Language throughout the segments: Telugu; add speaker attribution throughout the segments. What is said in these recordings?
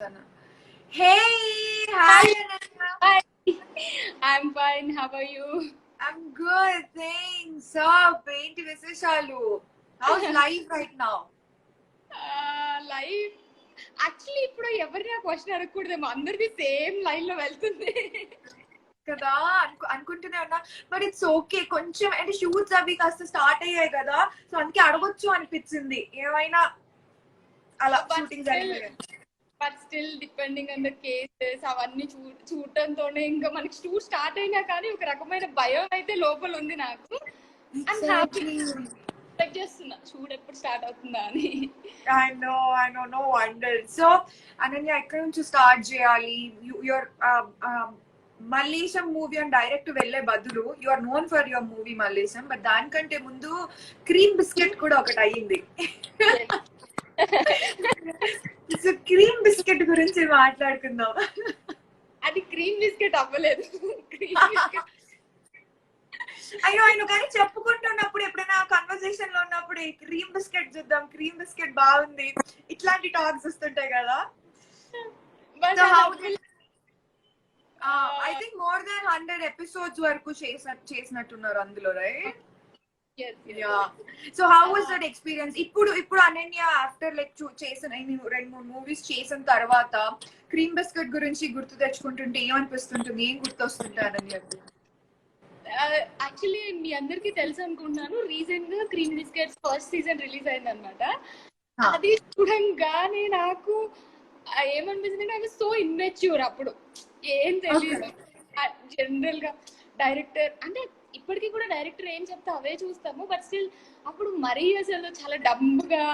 Speaker 1: Sana. Hey, hi,
Speaker 2: Hi,
Speaker 1: Ananya.
Speaker 2: hi. I'm fine. How are you?
Speaker 1: I'm good, thanks. So, ఏంటి విశేషాలు? How's life right now?
Speaker 2: Life actually ఇప్పుడు ఎవరిని ఆ క్వశ్చన్ అడగకూడదేమో, అందరిది సేమ్ లైన్ లో వెళ్తుంది
Speaker 1: కదా అనుకుంటూనే ఉన్నా, బట్ ఇట్స్ ఓకే. కొంచెం అంటే షూట్స్ అవి కాస్త స్టార్ట్ అయ్యాయి కదా, సో అందుకే అడగొచ్చు అనిపించింది. ఏమైనా అలా షూటింగ్ జరిగిపోయాయి.
Speaker 2: But still depending on the cases అవన్నీ చూడటంతోనే ఇంకా మనకి షూట్ స్టార్ట్ అయినా కానీ ఒక రకమైన భయం అయితే లోపల ఉంది నాకు. అండ్ హ్యాపీ ఎక్స్పెక్ట్ చేస్తున్నా షూట్ ఎప్పుడు స్టార్ట్ అవుతుందా అని.
Speaker 1: I know, no wonder. So, Ananya, ఎక్కడి నుంచి స్టార్ట్ చేయాలి? యువర్ మల్లేశం మూవీ అని డైరెక్ట్ వెళ్లే బదులు you are known for your movie Mallesham, but దానికంటే ముందు క్రీమ్ బిస్కెట్ కూడా ఒకటి అయ్యింది. సో క్రీమ్ బిస్కెట్ గురించి మాట్లాడుకుందాం.
Speaker 2: అది క్రీమ్ బిస్కెట్ అవ్వలేదు.
Speaker 1: అయ్యో ఆయన కానీ చెప్పుకుంటున్నప్పుడు ఎప్పుడైనా కన్వర్సేషన్ లో ఉన్నప్పుడు క్రీమ్ బిస్కెట్ చూద్దాం, క్రీమ్ బిస్కెట్ బాగుంది, ఇట్లాంటి టాక్స్ వస్తుంటాయి కదా. I think more than 100 episodes వరకు చేసినట్టున్నారు అందులో, right? So how was that experience? ఇప్పుడు అనన్య ఆఫ్టర్ లైక్ చేసిన 2-3 మూవీస్ చేసిన తర్వాత క్రీమ్ బిస్కెట్ గురించి గుర్తు తెచ్చుకుంటుంటే ఏమనిపిస్తుంటుంది, ఏం గుర్తొస్తుంటాయి అనన్యకు?
Speaker 2: యాక్చువల్లీ మీ అందరికి తెలుసు అనుకుంటున్నాను, రీసెంట్ గా cream biscuits first season release అయింది అనమాట. అది చూడంగానే నాకు ఏమనిపించింది, ఐ వాజ్ సో ఇన్మెచ్యూర్. అప్పుడు ఏం తెలియదు. జనరల్ గా డైరెక్టర్ అంటే ఇప్పటికీ కూడా డైరెక్టర్ ఏం చెప్తే అవే చూస్తాము, బట్ స్టిల్ అప్పుడు మరీ అసలు చాలా డమ్గా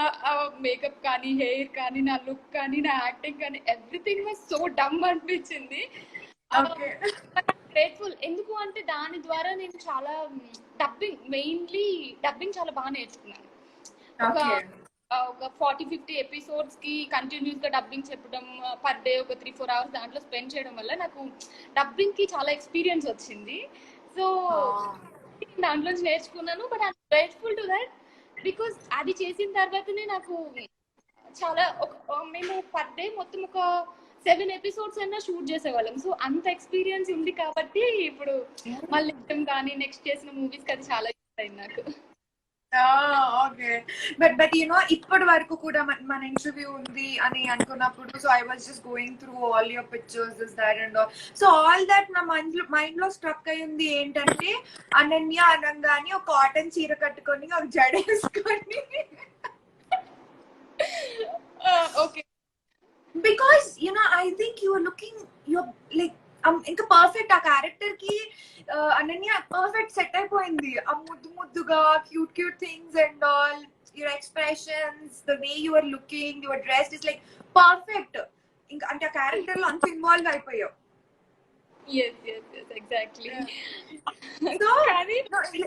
Speaker 2: మేకప్ కానీ, హెయిర్ కానీ, నా లుక్ కానీ, నా యాక్టింగ్ కానీ ఎవ్రీథింగ్ వాజ్ సో డమ్ అనిపించింది. గ్రేట్ఫుల్. ఎందుకు అంటే దాని ద్వారా నేను చాలా మెయిన్లీ డబ్బింగ్ చాలా బాగా నేర్చుకున్నాను. ఒక 40-50 ఎపిసోడ్స్ కి కంటిన్యూస్ గా డబ్బింగ్ చెప్పడం, పర్ డే ఒక 3-4 అవర్స్ దాంట్లో స్పెండ్ చేయడం వల్ల నాకు డబ్బింగ్ కి చాలా ఎక్స్పీరియన్స్ వచ్చింది. సో దాంట్లోంచి నేర్చుకున్నాను. But I'm grateful to that because అది చేసిన తర్వాతనే నాకు చాలా మేము పర్ డే మొత్తం ఒక 7 ఎపిసోడ్స్ అయినా షూట్ చేసేవాళ్ళం. సో అంత ఎక్స్పీరియన్స్ ఉంది కాబట్టి ఇప్పుడు మళ్ళీ కానీ నెక్స్ట్ చేసిన మూవీస్ కి అది చాలా యూస్ అయింది నాకు.
Speaker 1: ఓకే, బట్ యూనో ఇప్పటి వరకు కూడా మన ఇంటర్వ్యూ ఉంది అని అనుకున్నప్పుడు, so I was just going through all your pictures, this that and all. So all that నా మైండ్ లో స్ట్రక్ అయ్యింది ఏంటంటే, అనన్య అనగానే ఒక కాటన్ చీర కట్టుకొని ఒక జడేసుకొని,
Speaker 2: okay,
Speaker 1: because you know I think your looking your like ఇంకా పర్ఫెక్ట్. ఆ క్యారెక్టర్ కి అనన్య పర్ఫెక్ట్ సెట్ అయిపోయింది. ఆ ముద్దుగా cute things and all, your expressions, the way you are looking, your dress is like perfect. ఇంకా అంటే ఆ క్యారెక్టర్ లో అంత ఇన్వాల్వ్ అయిపోయావు.
Speaker 2: ఎగ్జాక్ట్లీ.
Speaker 1: సో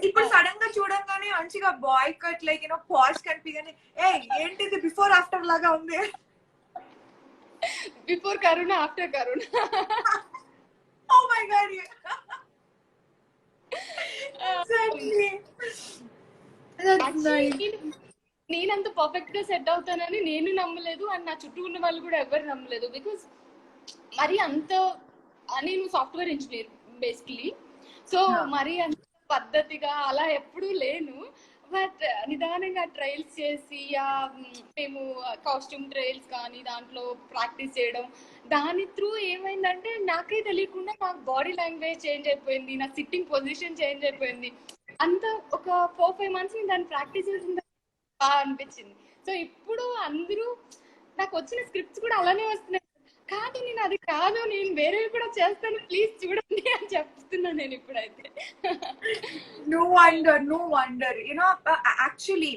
Speaker 1: ఇప్పుడు సడన్ గా చూడంగానే మంచిగా బాయ్ కట్ లైక్ యూనో పాష్ కనిపించగానే ఏ ఏంటిది బిఫోర్ ఆఫ్టర్ లాగా ఉంది.
Speaker 2: Before Karuna, after Karuna.
Speaker 1: Oh my god, exactly. That's nice.
Speaker 2: నేనంత పర్ఫెక్ట్ గా సెట్ అవుతానని నేను నమ్మలేదు, అండ్ నా చుట్టూ ఉన్న వాళ్ళు కూడా ఎవరు నమ్మలేదు. బికాస్ మరి అంత నేను సాఫ్ట్వేర్ ఇంజనీర్ బేసికలీ, సో మరి అంత పద్ధతిగా అలా ఎప్పుడూ లేను. బట్ నిదానంగా ట్రయల్స్ చేసి మేము కాస్ట్యూమ్ ట్రయల్స్ కానీ దాంట్లో ప్రాక్టీస్ చేయడం, దాని త్రూ ఏమైందంటే నాకే తెలియకుండా నా బాడీ లాంగ్వేజ్ చేంజ్ అయిపోయింది, నా సిట్టింగ్ పొజిషన్ చేంజ్ అయిపోయింది. అంత ఒక 4-5 months దాన్ని ప్రాక్టీస్ చేసిన బాగా అనిపించింది. సో ఇప్పుడు అందరూ నాకు వచ్చిన స్క్రిప్ట్స్ కూడా అలానే వస్తున్నాయి, కానీ నేను అది కాదు, నేను వేరేవి కూడా చేస్తాను, ప్లీజ్ చూడండి అని చెప్తున్నాను నేను ఇప్పుడైతే.
Speaker 1: No wonder. Actually,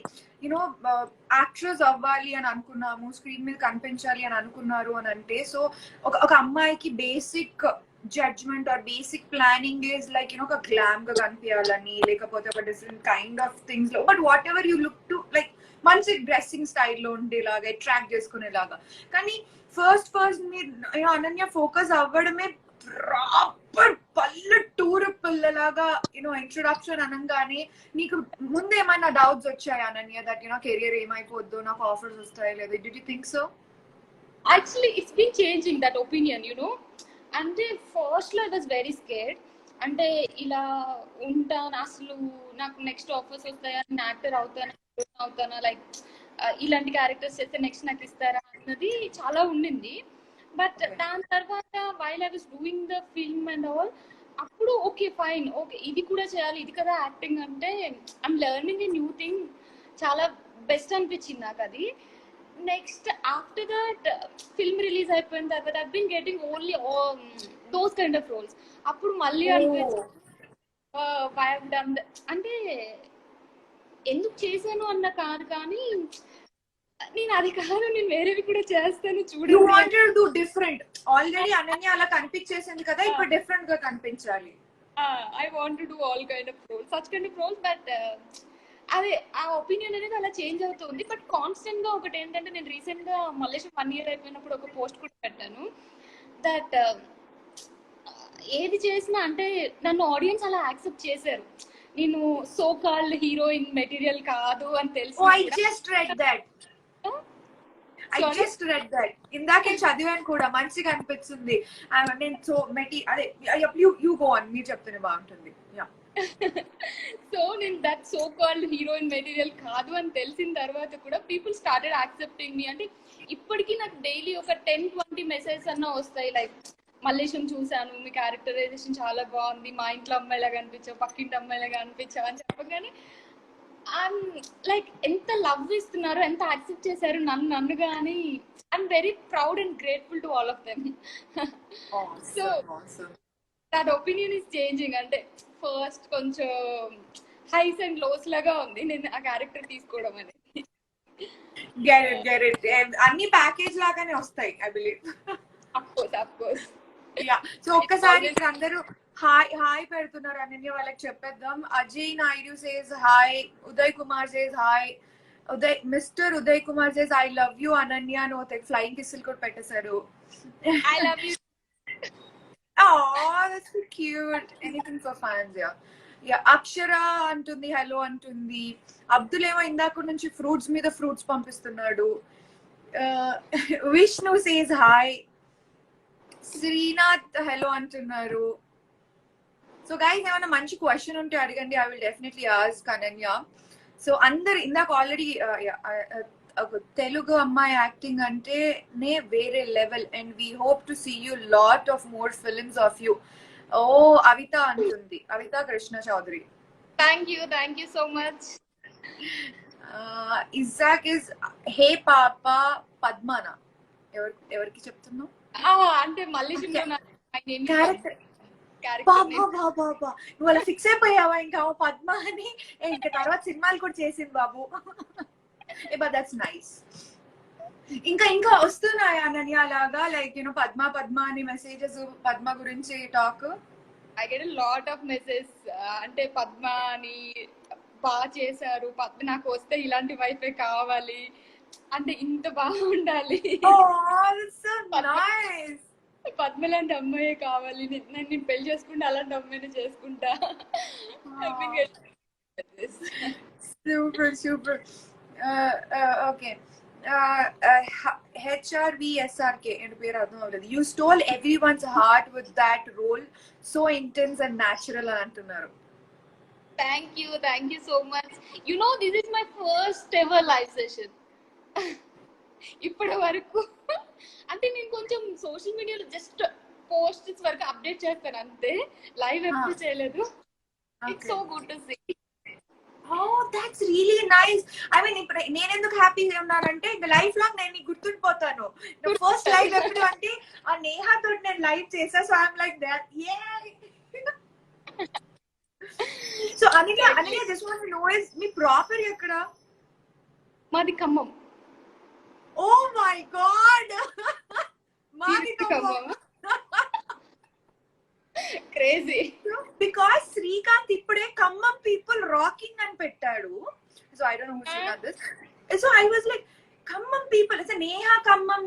Speaker 1: యాక్ట్రెస్ అవ్వాలి అని అనుకున్నాము, స్క్రీన్ మీద కనిపించాలి అని అనుకున్నారు అని అంటే, సో ఒక అమ్మాయికి basic judgement or basic planning is like ఒక గ్లామ్ గా కనిపించాలని, లేకపోతే ఒక డిఫరెంట్ కైండ్ ఆఫ్ థింగ్స్ లో, but whatever you look to like మంచి డ్రెస్సింగ్ స్టైల్లో ఉండేలాగా, అట్రాక్ట్ చేసుకునేలాగా. కానీ ఫస్ట్ మీరు అనన్య ఫోకస్ అవ్వడమే ప్రాపర్ పల్లెటూరు పిల్లలాగా. ఇంట్రొడక్షన్ అనగానే నీకు ముందు ఏమైనా డౌట్స్ వచ్చాయి అనన్య దట్ కెరియర్ ఏమైపోద్దు, నాకు ఆఫర్స్ వస్తాయి లేదా? Did you think so?
Speaker 2: Actually it's been changing that opinion అంటే ఫస్ట్ లో ఐ వాజ్ వెరీ స్కేర్డ్. అంటే ఇలా ఉంటాను అసలు, నాకు నెక్స్ట్ ఆఫర్స్ వస్తాయా, నేను యాక్టర్ అవుతానా, లైక్ ఇలాంటి క్యారెక్టర్స్ చేస్తే నెక్స్ట్ నాకు ఇస్తారా అన్నది చాలా ఉండింది. బట్ దాని తర్వాత while I was doing the film and all, అప్పుడు ఓకే ఫైన్, ఓకే ఇది కూడా చేయాలి, ఇది కదా యాక్టింగ్ అంటే, I'm learning a new thing, చాలా బెస్ట్ అనిపించింది నాకు అది. Next after that film release అయిపోయిన తర్వాత I been getting only those kind of roles. అప్పుడు మళ్ళీ అనిపించింది అంటే ఎందుకు చేశాను అన్న కాదు, కానీ నేను అది కాదు, నేను వేరేవి కూడా చేస్తాను చూడండి.
Speaker 1: డిఫరెంట్ ఆల్రెడీ అనన్య అలా కనిపించేసింది కదా, ఇప్పుడు డిఫరెంట్ గా కనిపించాలి.
Speaker 2: I want to do all kind of roles, such kind of roles. But అదే ఆ ఒపీనియన్ అనేది అలా చేంజ్ అవుతుంది. బట్ కాన్స్టెంట్ గా ఒకటి ఏంటంటే, నేను రీసెంట్ గా మల్లేశం 1 year అయిపోయినప్పుడు ఒక పోస్ట్ కూడా పెట్టాను దట్ ఏది చేసినా అంటే నన్ను ఆడియన్స్ అలా యాక్సెప్ట్ చేశారు. నేను సో కాల్డ్ హీరోయిన్ మెటీరియల్ కాదు అని తెలిసి
Speaker 1: ఇందాకే చదివాను కూడా, మంచిగా అనిపిస్తుంది. నేను సో అదే యూ గో అని మీరు చెప్తేనే బాగుంటుంది.
Speaker 2: సో నేను that so called heroine material కాదు అని తెలిసిన తర్వాత కూడా పీపుల్ స్టార్టెడ్ యాక్సెప్టింగ్ మీ. అంటే ఇప్పటికీ నాకు డైలీ ఒక 10-20 మెసేజెస్ అన్నా వస్తాయి, లైక్ మల్లేశం చూసాను, మీ క్యారెక్టరైజేషన్ చాలా బాగుంది, మా ఇంట్లో అమ్మాయిలాగా అనిపించావు, పక్కింటి అమ్మాయిలాగా అనిపించావు అని చెప్పగానే లైక్ ఎంత లవ్ ఇస్తున్నారు, ఎంత యాక్సెప్ట్ చేశారు నన్ను కానీ I'm very proud and grateful to all of them. So that opinion is changing. అంటే ఫస్ట్ కొంచెం హైస్ అండ్ లోస్ లాగా ఉంది నేను ఆ క్యారెక్టర్ తీసుకోవడం అనేది.
Speaker 1: అన్ని ప్యాకేజ్ లాగానే వస్తాయి I believe.
Speaker 2: Of course
Speaker 1: yeah. So ఒక్కసారి ఇక్కడ అందరూ హాయ్ పెడుతున్నారు అనన్య, వాళ్ళకి చెప్పేద్దాం. Ajay Naidu says hi, Uday Kumar says hi, mister Uday Kumar says I love you Ananya అని ఒక ఫ్లైయింగ్ కిస్సులు కూడా పెట్టేశారు.
Speaker 2: I love you.
Speaker 1: Oh, that's so cute. Anything for fans, yeah. Yeah, Akshara అంటుంది హలో అంటుంది. అబ్దుల్ ఏమో ఇందాక నుంచి ఫ్రూట్స్ మీద ఫ్రూట్స్ పంపిస్తున్నాడు. Vishnu says hi, Srinath hello అంటున్నారు. సో గైస్ ఏమైనా మంచి క్వశ్చన్ ఉంటే అడగండి, I will definitely ask Ananya. So అందరు ఇందాక ఆల్రెడీ తెలుగు అమ్మాయి యాక్టింగ్ అంటే నే వేరే level, and we hope to see you lot of more films of you. Oh Avita అంటుంది, Avita Krishna Chowdary.
Speaker 2: Thank you so much.
Speaker 1: Isaac is hey పాప పద్మనా. ఎవరికి చెప్తున్నావు?
Speaker 2: అంటే మళ్ళీ
Speaker 1: నువ్వు అలా ఫిక్స్ అయిపోయావా ఇంకా పద్మ అని? ఇంకా తర్వాత సినిమాలు కూడా చేసింది బాబు. But that's nice. ఇంకా వస్తున్నాయా అనన్య అలాగా, లైక్ పద్మ అని మెసేజెస్, పద్మ గురించి talk?
Speaker 2: I get a lot of message. అంటే పద్మ అని బాగా చేశారు, పద్మ నాకు వస్తే ఇలాంటి వైఫే కావాలి, అంటే ఇంత బాగుండాలి, పద్మ లాంటి అమ్మాయే కావాలి, నేను పెళ్లి చేసుకుంటే అలాంటి అమ్మాయిని చేసుకుంటా.
Speaker 1: సూపర్. ఓకే, HRVSRK and పేరు అర్థం అవ్వలేదు. You stole everyone's heart with that role, so intense and natural అని అంటున్నారు.
Speaker 2: Thank you so much. This is my first ever live session. ఇప్పటి వరకు అంటే నేను కొంచెం సోషల్ మీడియాలో జస్ట్ పోస్ట్స్ వరకు అప్డేట్ చేస్తాను అంతే, లైవ్ ఎప్పుడు చేయలేదు. It's so good to see.
Speaker 1: Oh, that's really nice. I mean, నేను ఎందుకు హ్యాపీగా ఉన్నానంటే ఇంకా లైఫ్ లాంగ్ నేను నీకు గుర్తుండిపోతాను. ఫస్ట్ లైవ్ ఎప్పుడు అంటే ఆ నేహా తోటి నేను లైవ్ చేసా, so I'm like that. So Ananya just want to know is me proper ఎక్కడ?
Speaker 2: మాది ఖమ్మం.
Speaker 1: ఓ మై గాడ్, మాది ఖమ్మం.
Speaker 2: క్రేజీ.
Speaker 1: బికాస్ శ్రీకాంత్ ఇప్పుడే ఖమ్మం పీపుల్ రాకింగ్ అని పెట్టాడు. So I don't know who Srikanth is. So I was like Khammam people, Neha Khammam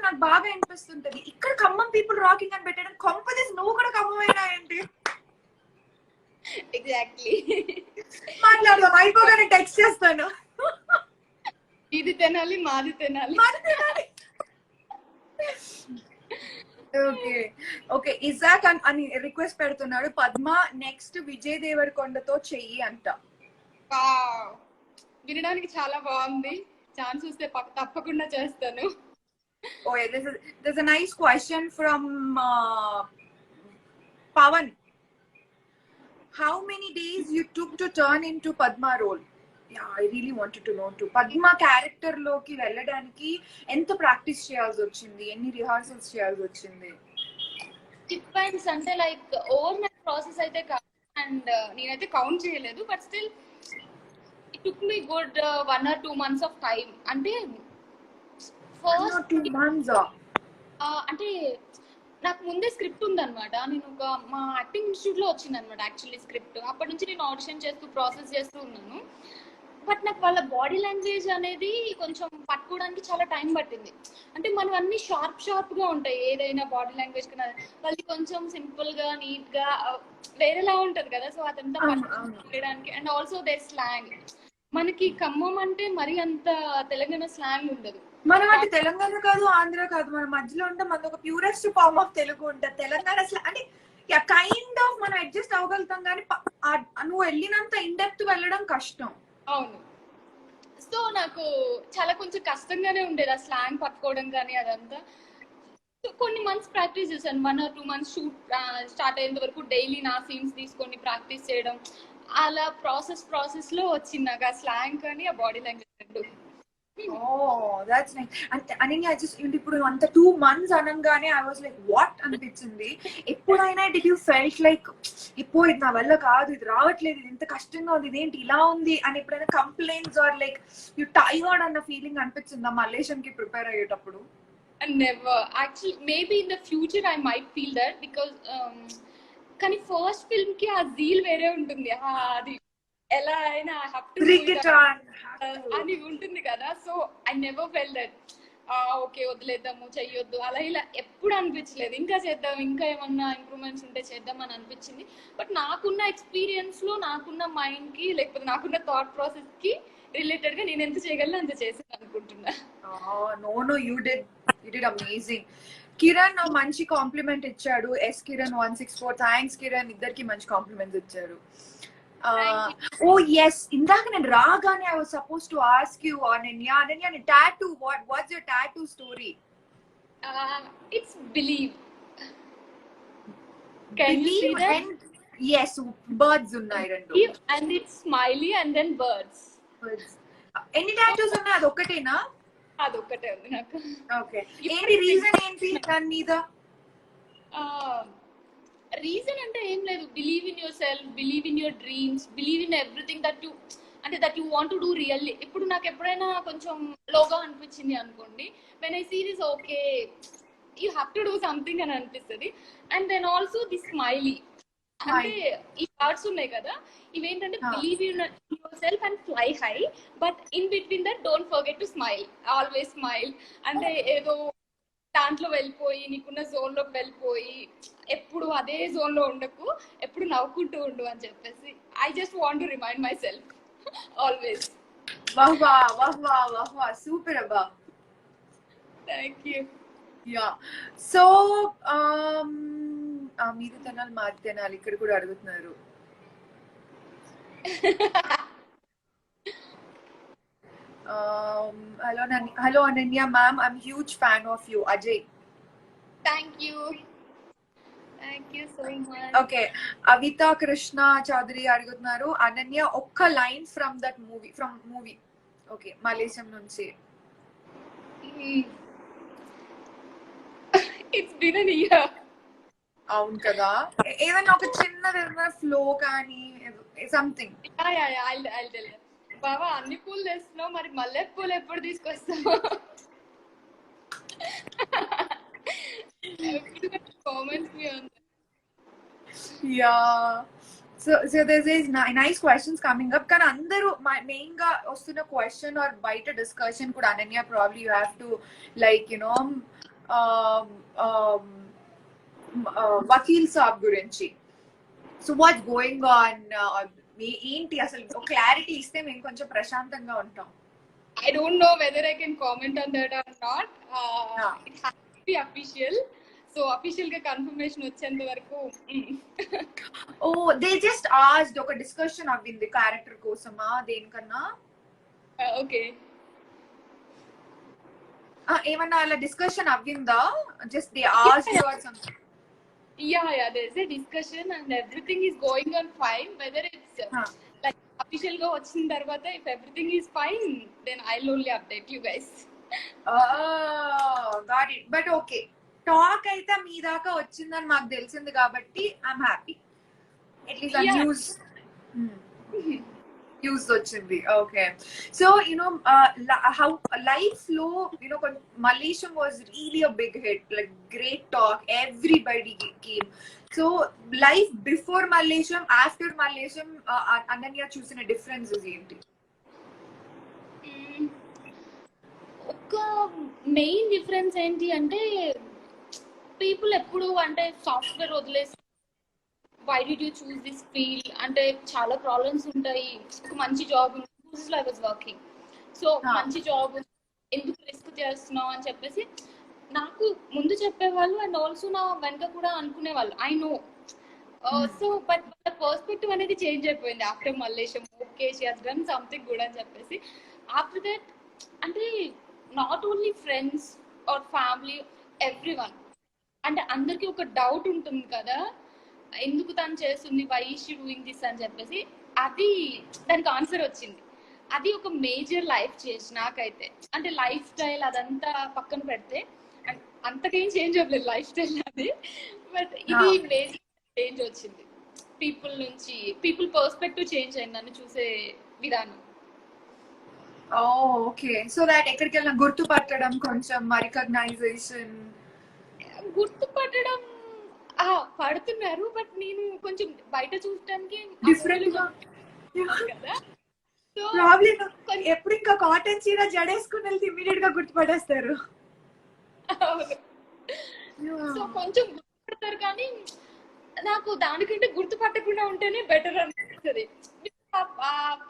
Speaker 1: నాకు బాగా అనిపిస్తుంటది. ఇక్కడ ఖమ్మం పీపుల్ రాకింగ్ అని పెట్టాడు. కొంపదీస్ నువ్వు కూడా ఖమ్మం అయినా ఏంటి?
Speaker 2: ఎగ్జాక్ట్లీ.
Speaker 1: మాట్లాడదాం, అయిపోగానే టెక్స్ట్ చేస్తాను.
Speaker 2: ఇది తినాలి, మాది తినాలి.
Speaker 1: ఓకే ఓకే ఇజాక్ అని రిక్వెస్ట్ పెడుతున్నాడు, పద్మ నెక్స్ట్ విజయ్ దేవరకొండతో చెయ్యి అంట.
Speaker 2: వినడానికి చాలా బాగుంది, ఛాన్స్ వస్తే తప్పకుండా చేస్తాను.
Speaker 1: Oh yeah, there's a nice question from Pawan. How many days you took to turn into Padma role? Yeah, I really wanted to know too. Padma character లోకి వెళ్ళడానికి ఎంత ప్రాక్టీస్ చేయాల్సి వచ్చింది, ఎన్ని రిహార్సల్స్ చేయాల్సి వచ్చింది?
Speaker 2: డిపెండ్స్, అంటే లైక్ ఓవర్ నైట్ ప్రాసెస్ అయితే కాదు, అండ్ నేనైతే కౌంట్ చేయలేదు, but still it took me good 1 or 2 months of time. అంటే ఫస్ట్
Speaker 1: 2 months
Speaker 2: అంటే నాకు ముందే స్క్రిప్ట్ ఉందన్నమాట. నేను మా యాక్టింగ్ ఇన్స్టిట్యూట్ లో వచ్చింది అనమాట యాక్చువల్లీ స్క్రిప్ట్. అప్పటి నుంచి నేను ఆడిషన్ చేస్తూ ప్రాసెస్ చేస్తూ ఉన్నాను. బట్ నాకు వాళ్ళ బాడీ లాంగ్వేజ్ అనేది కొంచెం పట్టుకోవడానికి చాలా టైం పట్టింది. అంటే మనం అన్ని షార్ప్ గా ఉంటాయి, ఏదైనా బాడీ లాంగ్వేజ్ కన్నా వాళ్ళకి కొంచెం సింపుల్ గా నీట్ గా వేరేలా ఉంటది కదా. సో అదంతా పట్టుకోవడానికి, అండ్ ఆల్సో దే స్లాంగ్. మనకి ఖమ్మం అంటే మరి అంత తెలంగాణ స్లాంగ్ ఉండదు.
Speaker 1: మనం అంటే తెలంగాణ కాదు, ఆంధ్ర కాదు, మన మధ్యలో ఉంటే మనది ఒక ప్యూరెస్ట్ ఫార్మ్ ఆఫ్ తెలుగు ఉంటుంది. తెలంగాణ అంటే కైండ్ ఆఫ్ మనం అడ్జస్ట్ అవ్వగలుగుతాం, కానీ నువ్వు వెళ్ళినంత ఇన్ డెప్త్ వెళ్ళడం కష్టం.
Speaker 2: అవును. సో నాకు చాలా కొంచెం కష్టంగానే ఉండేది ఆ స్లాంగ్ పట్టుకోవడం కానీ అదంతా. కొన్ని మంత్స్ ప్రాక్టీస్ చేశాను, 1 or 2 months షూట్ స్టార్ట్ అయ్యేంత వరకు డైలీ నా సీన్స్ తీసుకొని ప్రాక్టీస్ చేయడం. అలా ప్రాసెస్ లో వచ్చింది నాకు ఆ స్లాంగ్ కానీ ఆ బాడీ లాంగ్వేజ్ రెండు.
Speaker 1: That's nice. అంటే ఇప్పుడు అంత 2 months అనగానే ఐ వాజ్ లైక్ వాట్ అనిపించింది. ఎప్పుడైనా డిడ్ యూ ఫెల్ట్ లైక్ ఇప్పుడు ఇది నా వల్ల కాదు, ఇది రావట్లేదు, ఇది ఇంత కష్టంగా ఉంది, ఇదేంటి ఇలా ఉంది అని ఎప్పుడైనా complaints or like you tired అన్న ఫీలింగ్ అనిపించిందా మలేషియన్ కి ప్రిపేర్ అయ్యేటప్పుడు?
Speaker 2: Never. Actually maybe in the future I might feel that, because కానీ ఫస్ట్ ఫిల్మ్ కి ఆ జీల్ వేరే ఉంటుంది, అది ఎలా అయినా అని ఉంటుంది కదా. So I never fell that okay వదిలేద్దాము చెయ్యొద్దు అలా ఇలా ఎప్పుడు అనిపించలేదు. ఇంకా చేద్దాం, ఇంకా ఏమన్నా ఇంప్రూవ్మెంట్స్ ఉంటే చేద్దాం అని అనిపించింది. బట్ నాకున్న ఎక్స్పీరియన్స్ లో, నాకున్న మైండ్ కి, లేకపోతే నాకున్న థాట్ ప్రాసెస్ కి రిలేటెడ్ గా నేను ఎంత చేయగలను అంత చేసాను అనుకుంటున్నా.
Speaker 1: No you did amazing. Kiran మంచి కాంప్లిమెంట్ ఇచ్చాడు, ఎస్ కిరణ్ 164. థ్యాంక్స్ కిరణ్, ఇద్దరికి మంచి కాంప్లిమెంట్స్ ఇచ్చారు. Oh yes, ఇందాక నేను రాగానే I was supposed to ask you, Ananya, tattoo, what's your tattoo story?
Speaker 2: It's believe. Can you see that?
Speaker 1: And yes, birds ఉన్నాయి రెండు,
Speaker 2: and it's smiley and then birds.
Speaker 1: ఎన్ని tattoos ఉన్నాయి? అదొక్కటేనా?
Speaker 2: అదొక్కటే ఉంది నాకు.
Speaker 1: ఓకే, ఏంటి రీజన్ ఏంటి దాని మీద?
Speaker 2: రీజన్ అంటే ఏం లేదు, believe in your self, believe in your dreams, believe in everything that you అంటే that you want to do really. ఇప్పుడు నాకు ఎప్పుడైనా కొంచెం లోగా అనిపించింది అనుకోండి, when I see this okay you have to do something అని అనిపిస్తుంది. And then also the smiley, అంటే ఈ వర్డ్స్ ఉన్నాయి కదా, ఇవేంటంటే believe in your self and fly high, but in between that don't forget to smile, always smile. అంటే ఏదో దాంట్లో వెళ్ళిపోయి నీకున్న జోన్ లోకి వెళ్ళిపోయి ఎప్పుడు అదే జోన్ లో ఉండకు, ఎప్పుడు నవ్వుకుంటూ ఉండు అని చెప్పేసి I just want to remind myself always.
Speaker 1: Super అబ్బా,
Speaker 2: థ్యాంక్ యూ.
Speaker 1: యా, సో మీరు తినాలి మాది తినాలి ఇక్కడ కూడా అడుగుతున్నారు. Hello Ananya ma'am, I'm huge fan of you. Ajay.
Speaker 2: Thank you so much.
Speaker 1: Okay, Avita Krishna Chaudhary adugutunnaru, Ananya okka line from that movie. Okay, Malaysian nunchi.
Speaker 2: It's been a year.
Speaker 1: అవును కదా, ఏదైనా ఒక చిన్న ఫ్లో కానీ సంథింగ్.
Speaker 2: I'll tell you. బాబా అన్ని పూలు తెస్తున్నావు, మరి మల్లె పూలు ఎప్పుడు తీసుకొస్తావు?
Speaker 1: So there's nice questions coming up. కానీ అందరూ మెయిన్ గా వస్తున్న క్వశ్చన్ ఆర్ బయట డిస్కషన్ కూడా, Ananya probably you have to like you know Vakeel Saab గురించి. సో వాట్స్ గోయింగ్ ఆన్, ఏంటి అసలు క్లారిటీ ఇస్తే మేము కొంచెం ప్రశాంతంగా ఉంటాం.
Speaker 2: I don't know whether I can comment on that or not. Be official. So official గా కన్ఫర్మేషన్ వచ్చేంత వరకు
Speaker 1: ఓ దే జస్ట్ ఆస్క్డ్ ఒక డిస్కషన్ అవ్వింది క్యారెక్టర్ కోసమా దేనికన్నా
Speaker 2: ఓకే.
Speaker 1: ఏమన్నా అలా డిస్కషన్ అవ్విందా just they asked you or something
Speaker 2: Yeah, there's a discussion and everything is going on fine. Whether it's like official ga vachin tarvata, if everything is fine, then I'll only update you guys.
Speaker 1: Got it. But okay, talk అయితే మీ దాకా వచ్చిందని మాకు తెలిసింది కాబట్టి ఐఎమ్ హ్యాపీ. అట్లీస్ట్ ఆ న్యూస్ వచ్చింది. ఓకే, సో హౌ లైఫ్ లో Mallesham was really a big hit, like great talk, everybody came. So life before Mallesham, after Mallesham, Ananya చూసిన డిఫరెన్సెస్ ఏంటి?
Speaker 2: ఒక మెయిన్ డిఫరెన్స్ ఏంటి అంటే పీపుల్ ఎప్పుడు అంటే సాఫ్ట్వేర్ వదిలేసి why did you choose this field అంటే చాలా ప్రాబ్లమ్స్ ఉంటాయి. ఒక మంచి job I was working, so మంచి జాబ్ ఎందుకు రిస్క్ చేస్తున్నావు అని చెప్పేసి నాకు ముందు చెప్పేవాళ్ళు అండ్ ఆల్సో నా వెనక కూడా అనుకునేవాళ్ళు. I know. So but perspective అనేది చేంజ్ అయిపోయింది after Mallesham. Okay, she has done something good అని చెప్పేసి ఆఫ్టర్ దట్ అంటే not only friends or family, everyone అంటే అందరికి ఒక డౌట్ ఉంటుంది కదా, ఎందుకు తను చేస్తుంది, వై షీ డూయింగ్ దిస్ అని చెప్పేసి. అది దానికి ఆన్సర్ వచ్చింది. అది ఒక మేజర్ లైఫ్ చేంజ్ నాకైతే. అంటే లైఫ్ స్టైల్ అదంతా పక్కన పెడితే అంతకేం చేంజ్ అవ్వలేదు లైఫ్ స్టైల్ అది, బట్ ఇది మేజర్ చేంజ్ వచ్చింది. పీపుల్ నుంచి పీపుల్ పర్స్పెక్టివ్ చేంజ్ అయింది నన్ను చూసే విధానం.
Speaker 1: ఓకే, సో దాట్ ఎక్కడికి వెళ్ళినా గుర్తుపట్టడం, కొంచెం రికగ్నైజేషన్.
Speaker 2: గుర్తుపట్టడం పడుతున్నారు, బట్ నేను కొంచెం బయట చూడటానికి
Speaker 1: డిఫరెంట్ గా
Speaker 2: కదా. సో
Speaker 1: ఎప్పుడు ఇంకా కాటన్ చీర జడేసుకుని వెళ్తే ఇమీడియట్ గా గుర్తుపడేస్తారు.
Speaker 2: సో కొంచెం గుర్తుపడతారు, కానీ నాకు దానికంటే గుర్తుపట్టకుండా ఉంటేనే బెటర్ అనిపిస్తుంది.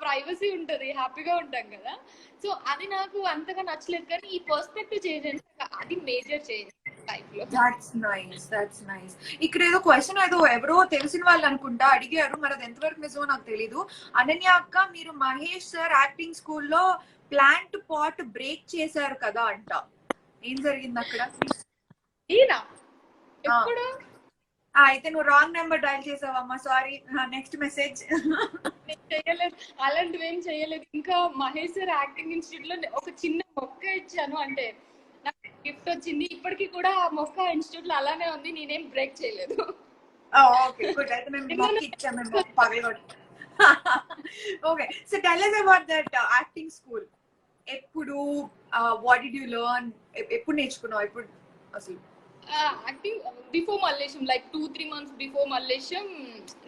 Speaker 2: ప్రైవసీ ఉంటది, హ్యాపీగా ఉంటాం కదా. సో అది నాకు అంతగా నచ్చలేదు, కానీ ఈ పర్స్పెక్టివ్ చేంజ్ అంటే అది మేజర్ చేంజ్ లైఫ్ లో.
Speaker 1: That's nice. ఇక్కడ ఏదో క్వశ్చన్ ఏదో ఎవరో తెలిసిన వాళ్ళు అనుకుంటా అడిగారు, మరి అది ఎంతవరకు నిజమో నాకు తెలీదు. అనన్య అక్క, మీరు మహేష్ సార్ యాక్టింగ్ స్కూల్లో ప్లాంట్ పాట్ బ్రేక్ చేశారు కదా అంట, ఏం జరిగింది అక్కడ? అయితే నువ్వు రాంగ్ నెంబర్ డయల్ చేసావమ్మా, సారీ. Next message.
Speaker 2: చేయలేదు, అలాంటివి ఏం చేయలేదు. ఇంకా మహేష్ సార్ యాక్టింగ్ ఇన్స్టిట్యూట్ లో ఒక చిన్న మొక్క ఇచ్చాను, అంటే నాకు గిఫ్ట్ వచ్చింది. ఇప్పటికీ కూడా ఆ మొక్క ఇన్స్టిట్యూట్ లో అలానే ఉంది, నేనేం బ్రేక్ చేయలేదు.
Speaker 1: Okay, good. అయితే మేము మొక్క ఇచ్చాము, మేము పగలగొట్టాం. Okay, so tell us about that acting school. ఎప్పుడు what did you learn? ఎప్పుడు నేర్చుకున్నావు? ఎప్పుడు అసలు
Speaker 2: acting? Before Mallesham, like 2-3 months before Mallesham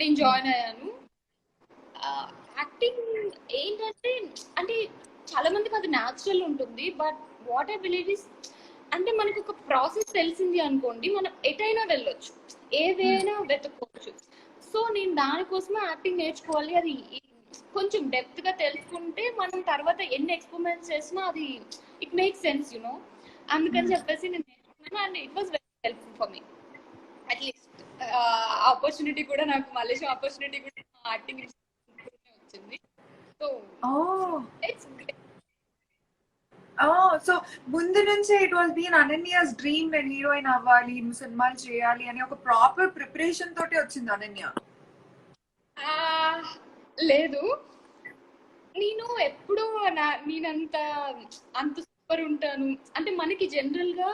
Speaker 2: నేను జాయిన్ అయ్యాను. యాక్టింగ్ ఏంటంటే అంటే చాలా మందికి అది న్యాచురల్ ఉంటుంది, but what I believe is అంటే మనకు ఒక ప్రాసెస్ తెలిసింది అనుకోండి, మనం ఎటైనా వెళ్ళొచ్చు, ఏదైనా వెతుక్కోవచ్చు. సో నేను దానికోసమే యాక్టింగ్ నేర్చుకోవాలి. అది కొంచెం డెప్త్ గా తెలుసుకుంటే మనం తర్వాత ఎన్ని ఎక్స్పెరిమెంట్స్ చేసినా అది ఇట్ మేక్ సెన్స్, యునో. అందుకని చెప్పేసి నేను నేర్చుకున్నాను and it was very helpful for me. At least opportunity కూడా నాకు మలేషియా ఆపర్చునిటీ కూడా యాక్టింగ్ వచ్చింది. So it's great.
Speaker 1: సో ముందు నుంచే it was been Ananya's dream, నేను హీరోయిన్ అవ్వాలి, నువ్వు సినిమాలు చేయాలి అని ఒక ప్రాపర్ ప్రిపరేషన్ తోటి వచ్చింది అనన్య?
Speaker 2: లేదు, నేను ఎప్పుడూ నేనంత సూపర్ ఉంటాను అంటే మనకి జనరల్ గా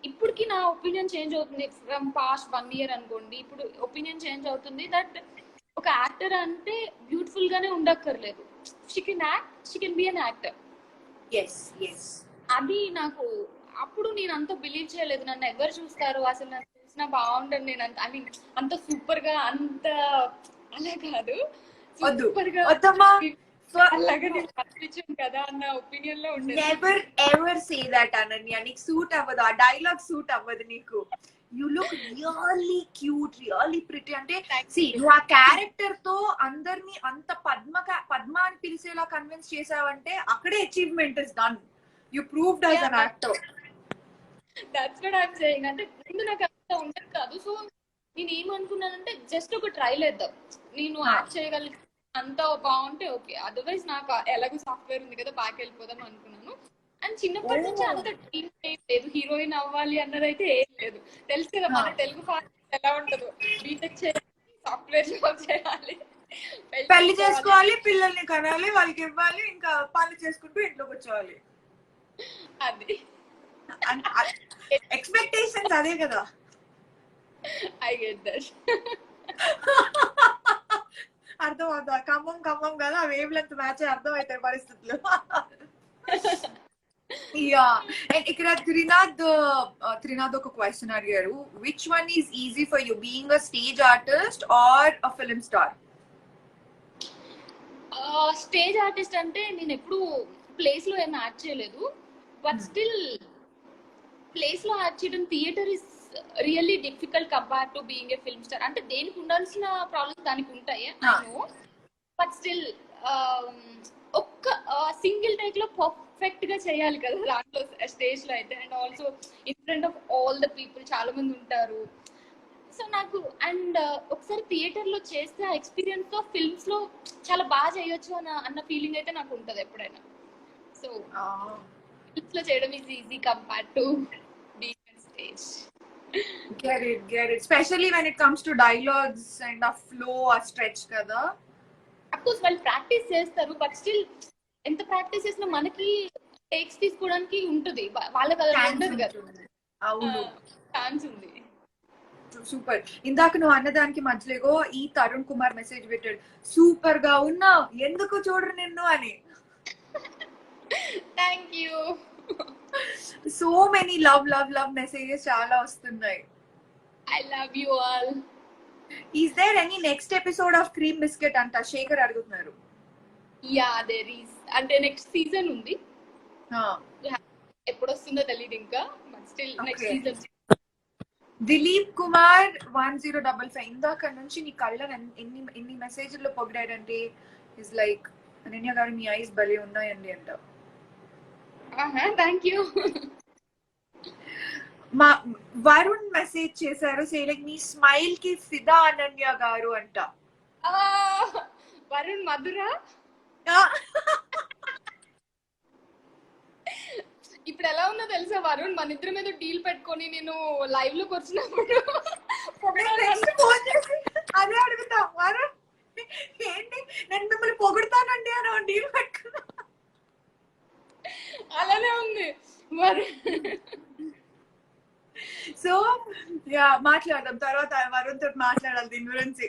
Speaker 2: ఇప్పటికి నా ఒపీనియన్ చేంజ్ అవుతుంది. ఫ్రమ్ పాస్ట్ 1 year అనుకోండి, ఇప్పుడు ఒపీనియన్ చేంజ్ అవుతుంది దట్ ఒక యాక్టర్ అంటే బ్యూటిఫుల్ గానే ఉండక్కర్లేదు. She can act, she can be an actor. అది నాకు అప్పుడు నేను అంత బిలీవ్ చేయలేదు. నన్ను ఎవరు చూస్తారు, అసలు నన్ను చూసినా బాగుండదు, నేను అంత ఐ మీన్ అంత సూపర్ గా అంత అలా కాదు, సూపర్ గా అలాగా నేను కనిపించాను కదా అన్న ఒపీనియన్ లో ఉండేది.
Speaker 1: Never ever say that Ananya, నీకు సూట్ అవ్వదు, ఆ డైలాగ్ సూట్ అవ్వదు నీకు. You look really cute, really pretty. అంటే నువ్వు ఆ క్యారెక్టర్ తో అందరినీ అంత పద్మ అని పిలిచేలా కన్విన్స్ చేసావంటే అక్కడే achievement is done. You proved as an actor.
Speaker 2: That's what I'm saying. అంటే ముందు నాకు అంత ఉండదు కాదు. సో నేను ఏమనుకున్నానంటే జస్ట్ ఒక ట్రైల్ వేద్దాం, నేను యాక్ట్ చేయగలిగి అంత బాగుంటే ఓకే, అదర్వైజ్ నాకు ఎలాగో సాఫ్ట్వేర్ ఉంది కదా బ్యాక్ వెళ్ళిపోదాం అనుకున్నాను. అండ్ చిన్నప్పటి నుంచి అంత డ్రీమ్ ఏం లేదు, హీరోయిన్ అవ్వాలి అన్నది అయితే ఏం లేదు. తెలుసు కదా మన తెలుగు ఫ్యామిలీ ఎలా ఉంటుందో, బీటెక్ చేయాలి, సాఫ్ట్వేర్ జాబ్ చేయాలి,
Speaker 1: పెళ్లి చేసుకోవాలి, పిల్లల్ని కనాలి, వాళ్ళకి ఇవ్వాలి, ఇంకా పనులు చేసుకుంటూ ఇంట్లో కూర్చోవాలి.
Speaker 2: అది
Speaker 1: ఎక్స్పెక్టేషన్స్ అదే కదా.
Speaker 2: I get that.
Speaker 1: అర్థం అవుతా, ఖమ్మం కదా, ఆ వేవ్ లెంత్ మ్యాచ్ అర్థం అవుతాయి పరిస్థితులు. యా, ఇక్కడ త్రినాథ్ ఒక క్వశ్చన్ అడిగారు, which one is easy for you, being a stage artist or a film star?
Speaker 2: Stage artist అంటే నేను ఎప్పుడు ప్లేస్ లో ఏం యాక్ట్ చేయలేదు, బట్ స్టిల్ ప్లేస్ లో యాక్ట్ చేయడం, theatre is really difficult compare to being a film star. అంటే దేనికి ఉండాల్సిన ప్రాబ్లమ్స్ దానికి ఉంటాయి, బట్ స్టిల్ ఒక్క సింగిల్ టేక్ లో పర్ఫెక్ట్ గా చేయాలి కదా దాంట్లో, స్టేజ్ లో అయితే. And also in front of all the people, చాలా మంది ఉంటారు. సో నాకు అండ్ ఒకసారి థియేటర్ లో చేస్తే ఆ ఎక్స్పీరియన్స్ తో ఫిల్మ్స్ లో చాలా బాగా చేయొచ్చు అన్న ఫీలింగ్ అయితే నాకు ఉంటది ఎప్పుడైనా. సో ఫిల్మ్స్ లో చేయడం is easy compare to being on stage.
Speaker 1: Get it. Especially when it comes to dialogues and a flow, a stretch kada.
Speaker 2: Of course వాళ్ళు ప్రాక్టీస్ చేస్తారు, బట్ స్టిల్ ఎంత ప్రాక్టీస్ చేసినా మనకి టేక్స్ తీసుకోవడానికి ఉంటుంది, వాళ్ళకి అలా ఉండదు కదా.
Speaker 1: అవును,
Speaker 2: ఛాన్స్ ఉంది.
Speaker 1: సూపర్. ఇందాక నువ్వు అన్నదానికి మధ్యలో ఈ తరుణ్ కుమార్ మెసేజ్ పెట్టాడు, సూపర్ గా ఉన్నావు, ఎందుకు చూడరు నిన్ను అని.
Speaker 2: Thank you.
Speaker 1: So many love messages చాలా వస్తున్నాయి.
Speaker 2: I love you all.
Speaker 1: Is there any next episode of cream biscuit అంట శేఖర్ అడుగుతున్నారు.
Speaker 2: యా దేర్ ఈస్, అంటే నెక్స్ట్ సీజన్ ఉంది, ఎప్పుడు వస్తుందో తెలియదు ఇంకా, but still next season.
Speaker 1: Dilip Kumar 1055 ఇందాక నుంచి నీ కళ్ళని ఎన్ని మెసేజ్లో పొగిడాడంటే, ఇస్ లైక్ అనన్య గారు మీ ఐస్ భలే ఉన్నాయండి అంట.
Speaker 2: Thank you.
Speaker 1: మా వరుణ్ మెసేజ్ చేశారు, సే లైక్ మీ స్మైల్ కి ఫిదా అనన్య గారు అంట.
Speaker 2: వరుణ్ మధురా. ఇప్పుడు ఎలా ఉందో తెలుసా వరుణ్, మన ఇద్దరి మీద డీల్ పెట్టుకొని నేను లైవ్ లోకి వచ్చినప్పుడు
Speaker 1: అదే అడుగుతా, వరుణ్ ఏంటి నేను మిమ్మల్ని పొగుడుతానండి అని డీల్ పెట్టుకున్నా.
Speaker 2: అలానే ఉంది వరుణ్.
Speaker 1: సో యా, మాట్లాడదాం తర్వాత, వరుణ్ తోటి మాట్లాడాలి దీని గురించి.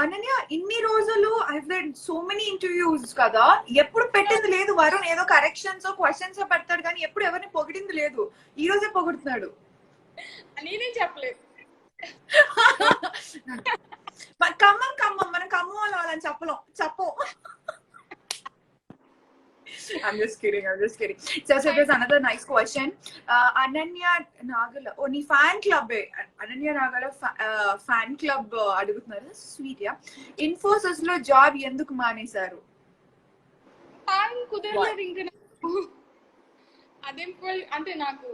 Speaker 1: అనన్య ఇన్ని రోజులు I read so many interviews కదా, ఎప్పుడు పెట్టింది లేదు వరుణ్, ఏదో కరెక్షన్స్ క్వశ్చన్స్ పెడతాడు కానీ ఎప్పుడు ఎవరిని పొగిడింది లేదు. ఈ రోజే పొగుడుతున్నాడు.
Speaker 2: నేనేం చెప్పలేదు.
Speaker 1: ఖమ్మం మనం ఖమ్మం వాళ్ళని చెప్పం. I'm just kidding. So there's another nice question. Ananya Nagala, నీ fan club Ananya Nagala fan club అడుగుతున్నారు. Sweet yeah. ఇన్ఫోసిస్ లో జాబ్ ఎందుకు మానేశారు?
Speaker 2: టైం కుదరలేదు ఇంకా. అదేం అంటే నాకు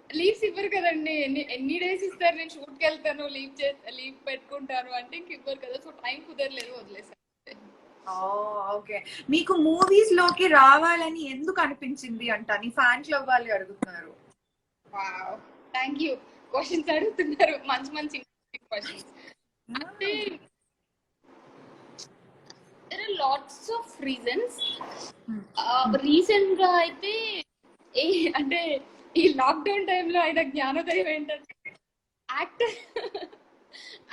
Speaker 2: లీవ్స్ ఇవ్వరు కదండి, ఎన్ని డేస్ ఇస్తారు, నేను షూట్కి వెళ్తాను లీవ్ పెట్టుకుంటాను అంటే ఇంక ఇవ్వరు కదా, సో టైం కుదరలేదు, వదిలేసాను.
Speaker 1: ఓకే, మీకు మూవీస్ లోకి రావాలని ఎందుకు అనిపించింది అంట నీ ఫ్యాన్ క్లబ్ వాళ్ళు అడుగుతున్నారు.
Speaker 2: Wow, thank you. క్వశ్చన్స్ అడుగుతున్నారు, మంచి క్వశ్చన్స్. అంటే there are lots of reasons. Recent గా అయితే అంటే ఈ లాక్డౌన్ టైంలో అయిన జ్ఞానోదయం ఏంటంటే,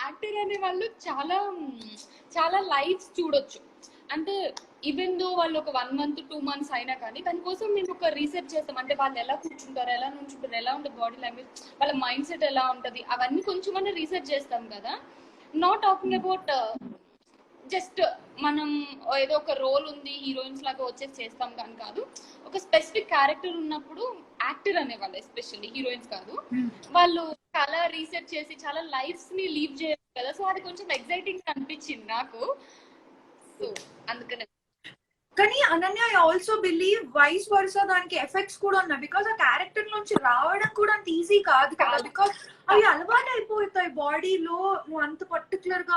Speaker 2: యాక్టర్ అనే వాళ్ళు చాలా లైఫ్స్ చూడొచ్చు. అంటే ఈవెన్ దో వాళ్ళు ఒక 1 month 2 months అయినా కానీ దానికోసం మేము ఒక రీసెర్చ్ చేస్తాం. అంటే వాళ్ళు ఎలా కూర్చుంటారు, ఎలా నుంచుంటారు, ఎలా ఉంటుంది బాడీ లాంగ్వేజ్, వాళ్ళ మైండ్ సెట్ ఎలా ఉంటుంది, అవన్నీ కొంచెం రీసెర్చ్ చేస్తాం కదా. నాట్ టాకింగ్ అబౌట్ జస్ట్ మనం ఏదో ఒక రోల్ ఉంది హీరోయిన్స్ లాగా వచ్చేసి చేస్తాం కానీ కాదు. ఒక స్పెసిఫిక్ క్యారెక్టర్ ఉన్నప్పుడు యాక్టర్ అనేవాళ్ళు, ఎస్పెషల్లీ హీరోయిన్స్ కాదు, వాళ్ళు చాలా రీసెర్చ్ చేసి చాలా లైఫ్స్ ని లీవ్ చేయాలి కదా. సో అది కొంచెం ఎక్సైటింగ్ అనిపించింది నాకు. సో అందుకనే
Speaker 1: కానీ Ananya I also believe vice versa దానికి ఎఫెక్ట్స్ కూడా ఉన్నాయి, బికాస్ ఆ క్యారెక్టర్ నుంచి రావడం కూడా అంత ఈజీ కాదు కదా, బికాస్ అవి అలవాటు అయిపోతాయి బాడీలో. నువ్వు అంత పర్టికులర్ గా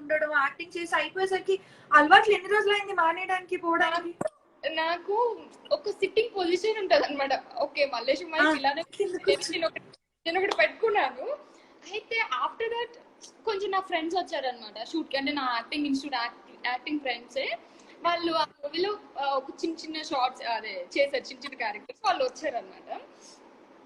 Speaker 1: ఉండడం యాక్టింగ్ చేసి అయిపోయేసరికి అలవాట్లు ఎన్ని రోజులైంది మానేయడానికి పోవడానికి?
Speaker 2: నాకు ఒక సిట్టింగ్ పొజిషన్ ఉంటది అనమాట. ఓకే మల్లేష్ ఇలానే నేను ఒకటి పెట్టుకున్నాను. అయితే ఆఫ్టర్ దట్ కొంచెం నా ఫ్రెండ్స్ వచ్చారనమాట షూట్ కి, అంటే నా యాక్టింగ్ ఇన్స్టిట్యూట్ యాక్టింగ్ ఫ్రెండ్సే. వాళ్ళు ఆ మూవీలో ఒక చిన్న చిన్న షార్ట్స్ అదే చేశారు, చిన్న చిన్న క్యారెక్టర్స్. వాళ్ళు వచ్చారనమాట.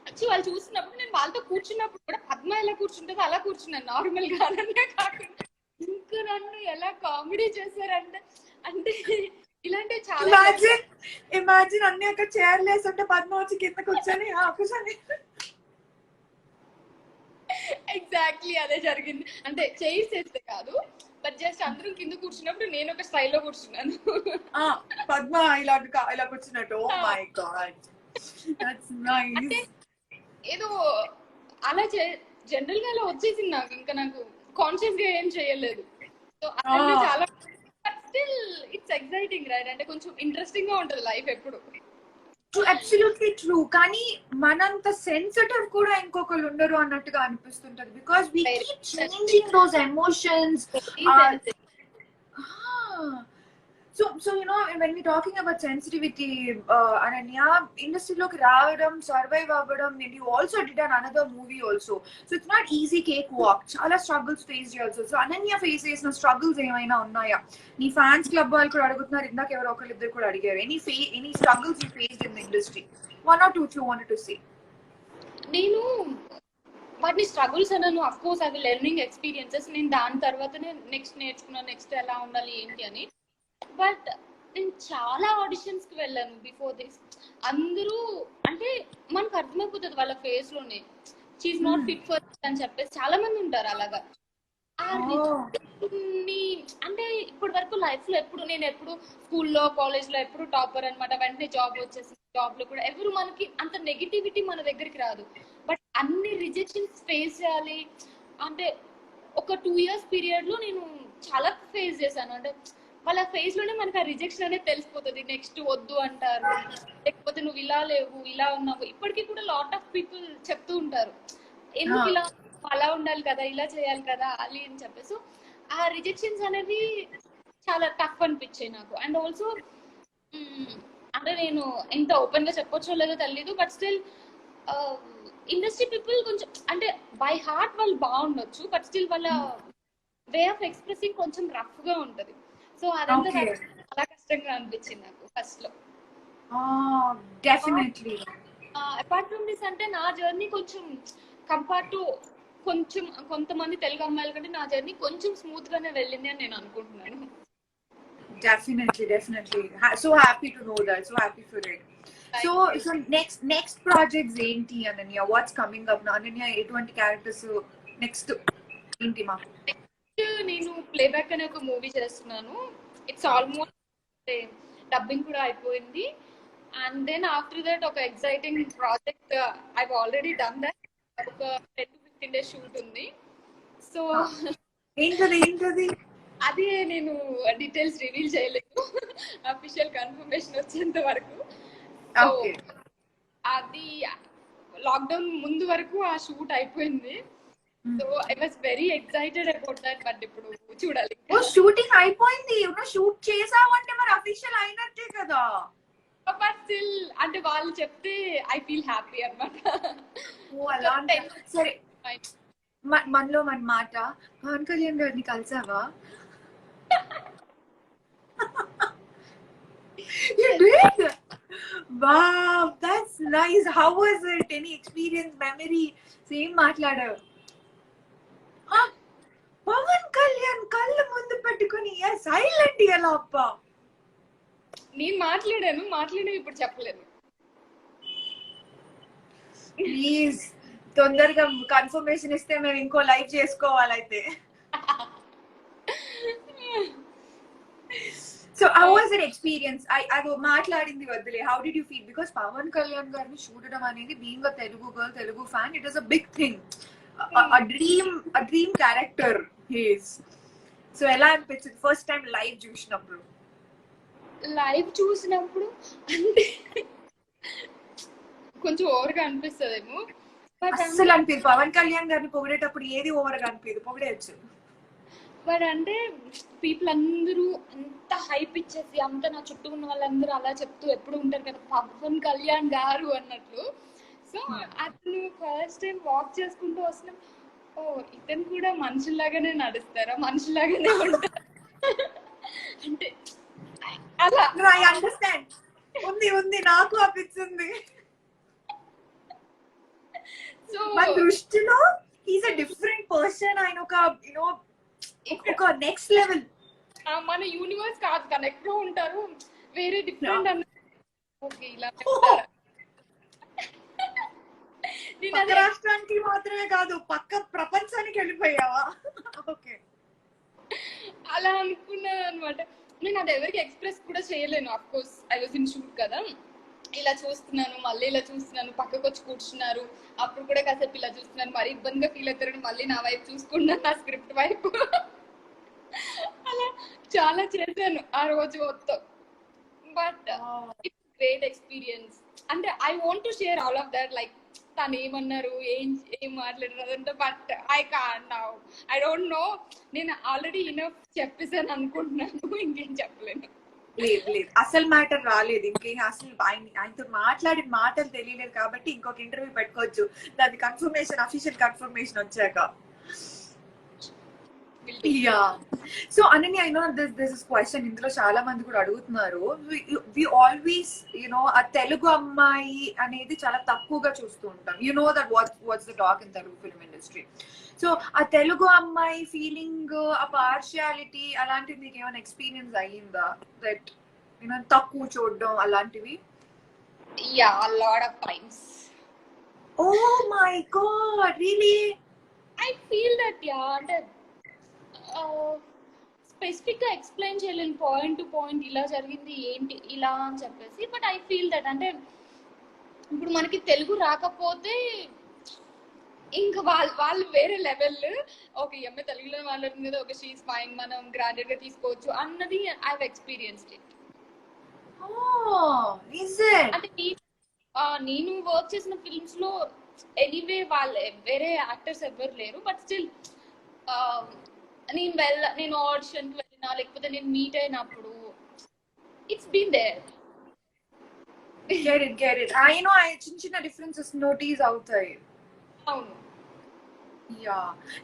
Speaker 2: వచ్చి వాళ్ళు చూసినప్పుడు నేను వాళ్ళతో కూర్చున్నప్పుడు కూడా పద్మ ఎలా కూర్చుంటుందో అలా కూర్చున్నాను నార్మల్ గా, అలానే కాకుండా. ఇంకా నన్ను ఎలా కామెడీ చేశారంటే, అంటే ఇలాంటివి చాలా.
Speaker 1: ఇమాజిన్ అన్ని అక్కడ చైర్లు వేస్తుంటే పద్మ వచ్చి కింద కూర్చొని కూర్చొని.
Speaker 2: ఎగ్జాక్ట్లీ అదే జరిగింది. అంటే చైర్స్ వేస్తే కాదు, బట్ జస్ట్ అందరం కింద కూర్చున్నప్పుడు నేను ఒక స్టైల్లో కూర్చున్నాను.
Speaker 1: పద్మ ఇలా కూర్చున్నట్టు. Oh my god, that's nice.
Speaker 2: ఏదో అలా జనరల్ గా అలా వచ్చేసింది నాకు. ఇంకా నాకు కాన్షియస్ గా ఏం చేయలేదు. సో అదే చాలా స్టిల్ ఇట్స్ ఎక్సైటింగ్ రైట్, అంటే కొంచెం ఇంట్రెస్టింగ్ గా ఉంటుంది లైఫ్ ఎప్పుడు.
Speaker 1: Absolutely true. కానీ మనంత సెన్సిటివ్ కూడా ఇంకొకరు ఉండరు అన్నట్టుగా అనిపిస్తుంటది, because we keep changing those emotions. So you know, when we're talking about sensitivity, Ananya, industry-loki raavadam, survive avvadam, and you also did another movie also. So it's not easy cakewalk. Chala struggles faced also. So Ananya faces na struggles emaina unnaya? Nee fans club vallu kuda adugutunnaru, indaka evaru okal iddaru kuda adigaru. Any struggles you faced in the industry? One or two which you wanted to say?
Speaker 2: నేను వాటిని స్ట్రగుల్స్ అన్నాను. అఫ్ కోర్స్ అవి లెర్నింగ్ ఎక్స్పీరియన్సెస్. నేను దాని తర్వాతనే నెక్స్ట్ నేర్చుకున్నాను, నెక్స్ట్ ఎలా ఉండాలి ఏంటి అని. బట్ నేను చాలా ఆడిషన్స్ కి వెళ్ళాను బిఫోర్ దిస్. అందరూ అంటే మనకు అర్థమైపోతుంది వాళ్ళ ఫేస్ లోనే, షీఈ్ నాట్ ఫిట్ ఫర్ అని చెప్పేసి. చాలా మంది ఉంటారు అలాగా. అంటే ఇప్పటి వరకు లైఫ్ లో ఎప్పుడు స్కూల్లో కాలేజ్ లో ఎప్పుడు టాపర్ అనమాట. వెంటనే జాబ్ వచ్చేసి జాబ్ లో కూడా ఎవరు మనకి అంత నెగిటివిటీ మన దగ్గరికి రాదు. బట్ అన్ని రిజెక్షన్స్ ఫేస్ చేయాలి అంటే ఒక 2 years పీరియడ్ లో నేను చాలా ఫేస్ చేశాను. అంటే వాళ్ళ ఫేస్ లోనే మనకి ఆ రిజెక్షన్ అనేది తెలిసిపోతుంది. నెక్స్ట్ వద్దు అంటారు, లేకపోతే నువ్వు ఇలా లేవు, ఇలా ఉన్నావు. ఇప్పటికీ కూడా లాట్ ఆఫ్ పీపుల్ చెప్తూ ఉంటారు, ఎందుకు ఇలా, అలా ఉండాలి కదా, ఇలా చేయాలి కదా అది అని చెప్పేసి. ఆ రిజెక్షన్స్ అనేవి చాలా టఫ్ అనిపించాయి నాకు. అండ్ ఆల్సో అంటే నేను ఎంత ఓపెన్ గా చెప్పొచ్చో లేదో తెలియదు, బట్ స్టిల్ ఇండస్ట్రీ పీపుల్ కొంచెం అంటే బై హార్ట్ వాళ్ళు బాగుండొచ్చు, బట్ స్టిల్ వాళ్ళ వే ఆఫ్ ఎక్స్ప్రెసింగ్ కొంచెం రఫ్ గా ఉంటది. సో అదంతా చాలా కష్టంగా అనిపించింది నాకు ఫస్ట్ లో.
Speaker 1: డెఫినెట్లీ.
Speaker 2: అపార్ట్ ఫ్రమ్ దిస్ అంటే నా జర్నీ కొంచెం కంపేర్ టు కొంతమంది తెలుగు అమ్మాయిల కంటే నా జర్నీ కొంచెం స్మూత్ గానే వెళ్ళింది అని నేను అనుకుంటున్నాను.
Speaker 1: Definitely. So happy to know that. So happy for it. So next projects ఏంటి Ananya? What's coming up now? Ananya ఎటువంటి క్యారెక్టర్స్ నెక్స్ట్ ఏంటి మాకు?
Speaker 2: నేను ప్లేబ్యాక్ అనే ఒక మూవీ చేస్తున్నాను. ఇట్స్ ఆల్మోస్ట్ డబ్బింగ్ కూడా అయిపోయింది. అండ్ దెన్ ఆఫ్టర్ దట్ ఒక exciting project I already done that. ఒక 10 to 15 days షూట్ ఉంది. సో
Speaker 1: ఏంటది?
Speaker 2: అది నేను డీటెయిల్స్ రివీల్ చేయలేదు, అఫీషియల్ కన్ఫర్మేషన్ వచ్చేంత వరకు. సో అది లాక్డౌన్ ముందు వరకు ఆ షూట్ అయిపోయింది. So I was very excited about that. But ఇప్పుడు చూడాలి.
Speaker 1: షూటింగ్ అయిపోయింది, షూట్ చేసావంటే మరి అఫీషియల్ అయినట్టే కదా.
Speaker 2: బట్ స్టిల్ అంటే వాళ్ళు చెప్తే ఐ ఫీల్ హ్యాపీ అన్నమాట.
Speaker 1: సరే, మనలో మన మాట, పవన్ కళ్యాణ్ గారిని కలిసావా? You did? Wow, that's nice. How was it? Any experience, memory? Same మాట్లాడావు. పవన్ కళ్యాణ్ కళ్ళు ముందు పెట్టుకుని సైలెంట్ ఎలా అప్ప?
Speaker 2: నేను మాట్లాడాను ఇప్పుడు చెప్పలేను.
Speaker 1: ప్లీజ్ తొందరగా కన్ఫర్మేషన్ ఇస్తే మేము ఇంకో live చేసుకోవాలైతే. So how was your experience? I మాట్లాడింది వదిలే. How did you feel? Because Pawan Kalyan గారిని చూడడం అనేది, being a Telugu girl, Telugu fan, it is a big thing. A dream character he is. So ఎలా అనిపించింది ఫస్ట్ టైం లైవ్ చూసినప్పుడు?
Speaker 2: లైవ్ చూసినప్పుడు అంటే కొంచెం ఓవర్గా అనిపిస్తుందేమో, బట్
Speaker 1: అస్సలు అనిపించదు. పవన్ కళ్యాణ్ గారిని పొగిడేటప్పుడు ఏది ఓవర్ గా అనిపించదు, పొగిడేయచ్చు.
Speaker 2: బట్ అంటే పీపుల్ అందరూ అంత హైప్ ఇచ్చేసి అంత నా చుట్టూ ఉన్న వాళ్ళందరూ అలా చెప్తూ ఎప్పుడు ఉంటారు కదా పవన్ కళ్యాణ్ గారు అన్నట్లు. సో అతను ఫస్ట్ టైం వాక్ చేసుకుంటూ వస్తున్నాం, ఓ ఇతను కూడా మనుషుల్లాగానే నడుస్తారా, మనుషుల్లాగానే ఉంటారా అంటే అలా
Speaker 1: ఐ అండర్స్టాండ్. ఉంది ఉంది, నాకు అనిపిస్తుంది.
Speaker 2: సో
Speaker 1: మన దృష్టిలో ఈజ్ అ డిఫరెంట్ పర్సన్. ఆయన ఒక యూనో ఒక నెక్స్ట్ లెవెల్.
Speaker 2: మన యూనివర్స్ కాదు, తను ఎక్కడో ఉంటారు, వేరే డిఫరెంట్ అన్న. ఓకే ఇలా
Speaker 1: పక్క రాష్ట్రానికి మాత్రమే కాదు, పక్క ప్రపంచానికి వెళ్ళిపోయావా? ఓకే,
Speaker 2: అలా అనుకున్నాను అనమాట. నేను అది ఎవరికి ఎక్స్ప్రెస్ కూడా చేయలేను. Of course I was in shoot కదా, ఇలా చూస్తున్నాను, మళ్ళీ ఇలా చూస్తున్నాను, పక్కకు వచ్చి కూర్చున్నారు, అప్పుడు కూడా కాసేపు ఇలా చూస్తున్నాను, మరీ ఇబ్బందిగా ఫీల్ అవుతారని మళ్ళీ నా వైపు చూసుకున్నాను, నా స్క్రిప్ట్ వైపు. అలా చాలా చేశాను ఆ రోజు మొత్తం. But it's great experience. అంటే I want to share all of that, like తను ఏమన్నారు, ఏం మాట్లాడారు అదంతా. But I can't now, I don't know. నేను ఆల్రెడీ ఇనఫ్ చెప్పేసాను అనుకుంటున్నాను, ఇంకేం చెప్పలేను.
Speaker 1: లేదు లేదు, అసలు మ్యాటర్ రాలేదు ఇంకేం. అసలు ఆయనతో మాట్లాడిన మాటలు తెలియలేదు కాబట్టి ఇంకొక ఇంటర్వ్యూ పెట్టుకోవచ్చు, దాని కన్ఫర్మేషన్, అఫీషియల్ కన్ఫర్మేషన్ వచ్చాక. Yeah. So Ananya, I know this is question ఇందులో చాలా మంది కూడా అడుగుతున్నారు. వి ఆల్వేస్ ఆ తెలుగు అమ్మాయి అనేది చాలా తక్కువగా చూస్తూ ఉంటాం. You know that what's the talk in Telugu film industry. So ఆ తెలుగు అమ్మాయి ఫీలింగ్, ఆ పార్షియాలిటీ అలాంటివి మీకు ఏమైనా ఎక్స్పీరియన్స్ అయ్యిందా? దట్ తక్కువ చూడడం అలాంటివి?
Speaker 2: Yeah, lot of times.
Speaker 1: Oh my god, really?
Speaker 2: I feel that. Yeah, అంటే స్పెసిఫిక్ గా ఎక్స్ప్లెయిన్ చేయలేను పాయింట్ టు పాయింట్, ఇలా జరిగింది ఏంటి ఇలా అని చెప్పేసి. బట్ ఐ ఫీల్ దట్ అంటే ఇప్పుడు మనకి తెలుగు రాకపోతే ఇంకా వాళ్ళు వేరే లెవెల్. ఓకే, ఈ అమ్మాయి తెలుగులో మాట్లాడుతుంది కదా, ఒక షీస్ ఫైన్, మనం గ్రాడ్యుయేట్ గా తీసుకోవచ్చు అన్నది ఐ హావ్ ఎక్స్పీరియన్స్డ్ ఇట్. అంటే నేను వర్క్ చేసిన ఫిల్మ్స్ లో ఎనీవే వాళ్ళు వేరే యాక్టర్స్ ఎవరు లేరు, బట్ స్టిల్ నేను ఆడిషన్ కి వెళ్ళినా లేకపోతే నేను మీట్ అయినప్పుడు it's been there.
Speaker 1: Get it. I know చిన్న చిన్న డిఫరెన్సెస్ నోటీస్ అవుతాయి.
Speaker 2: అవును.
Speaker 1: యా.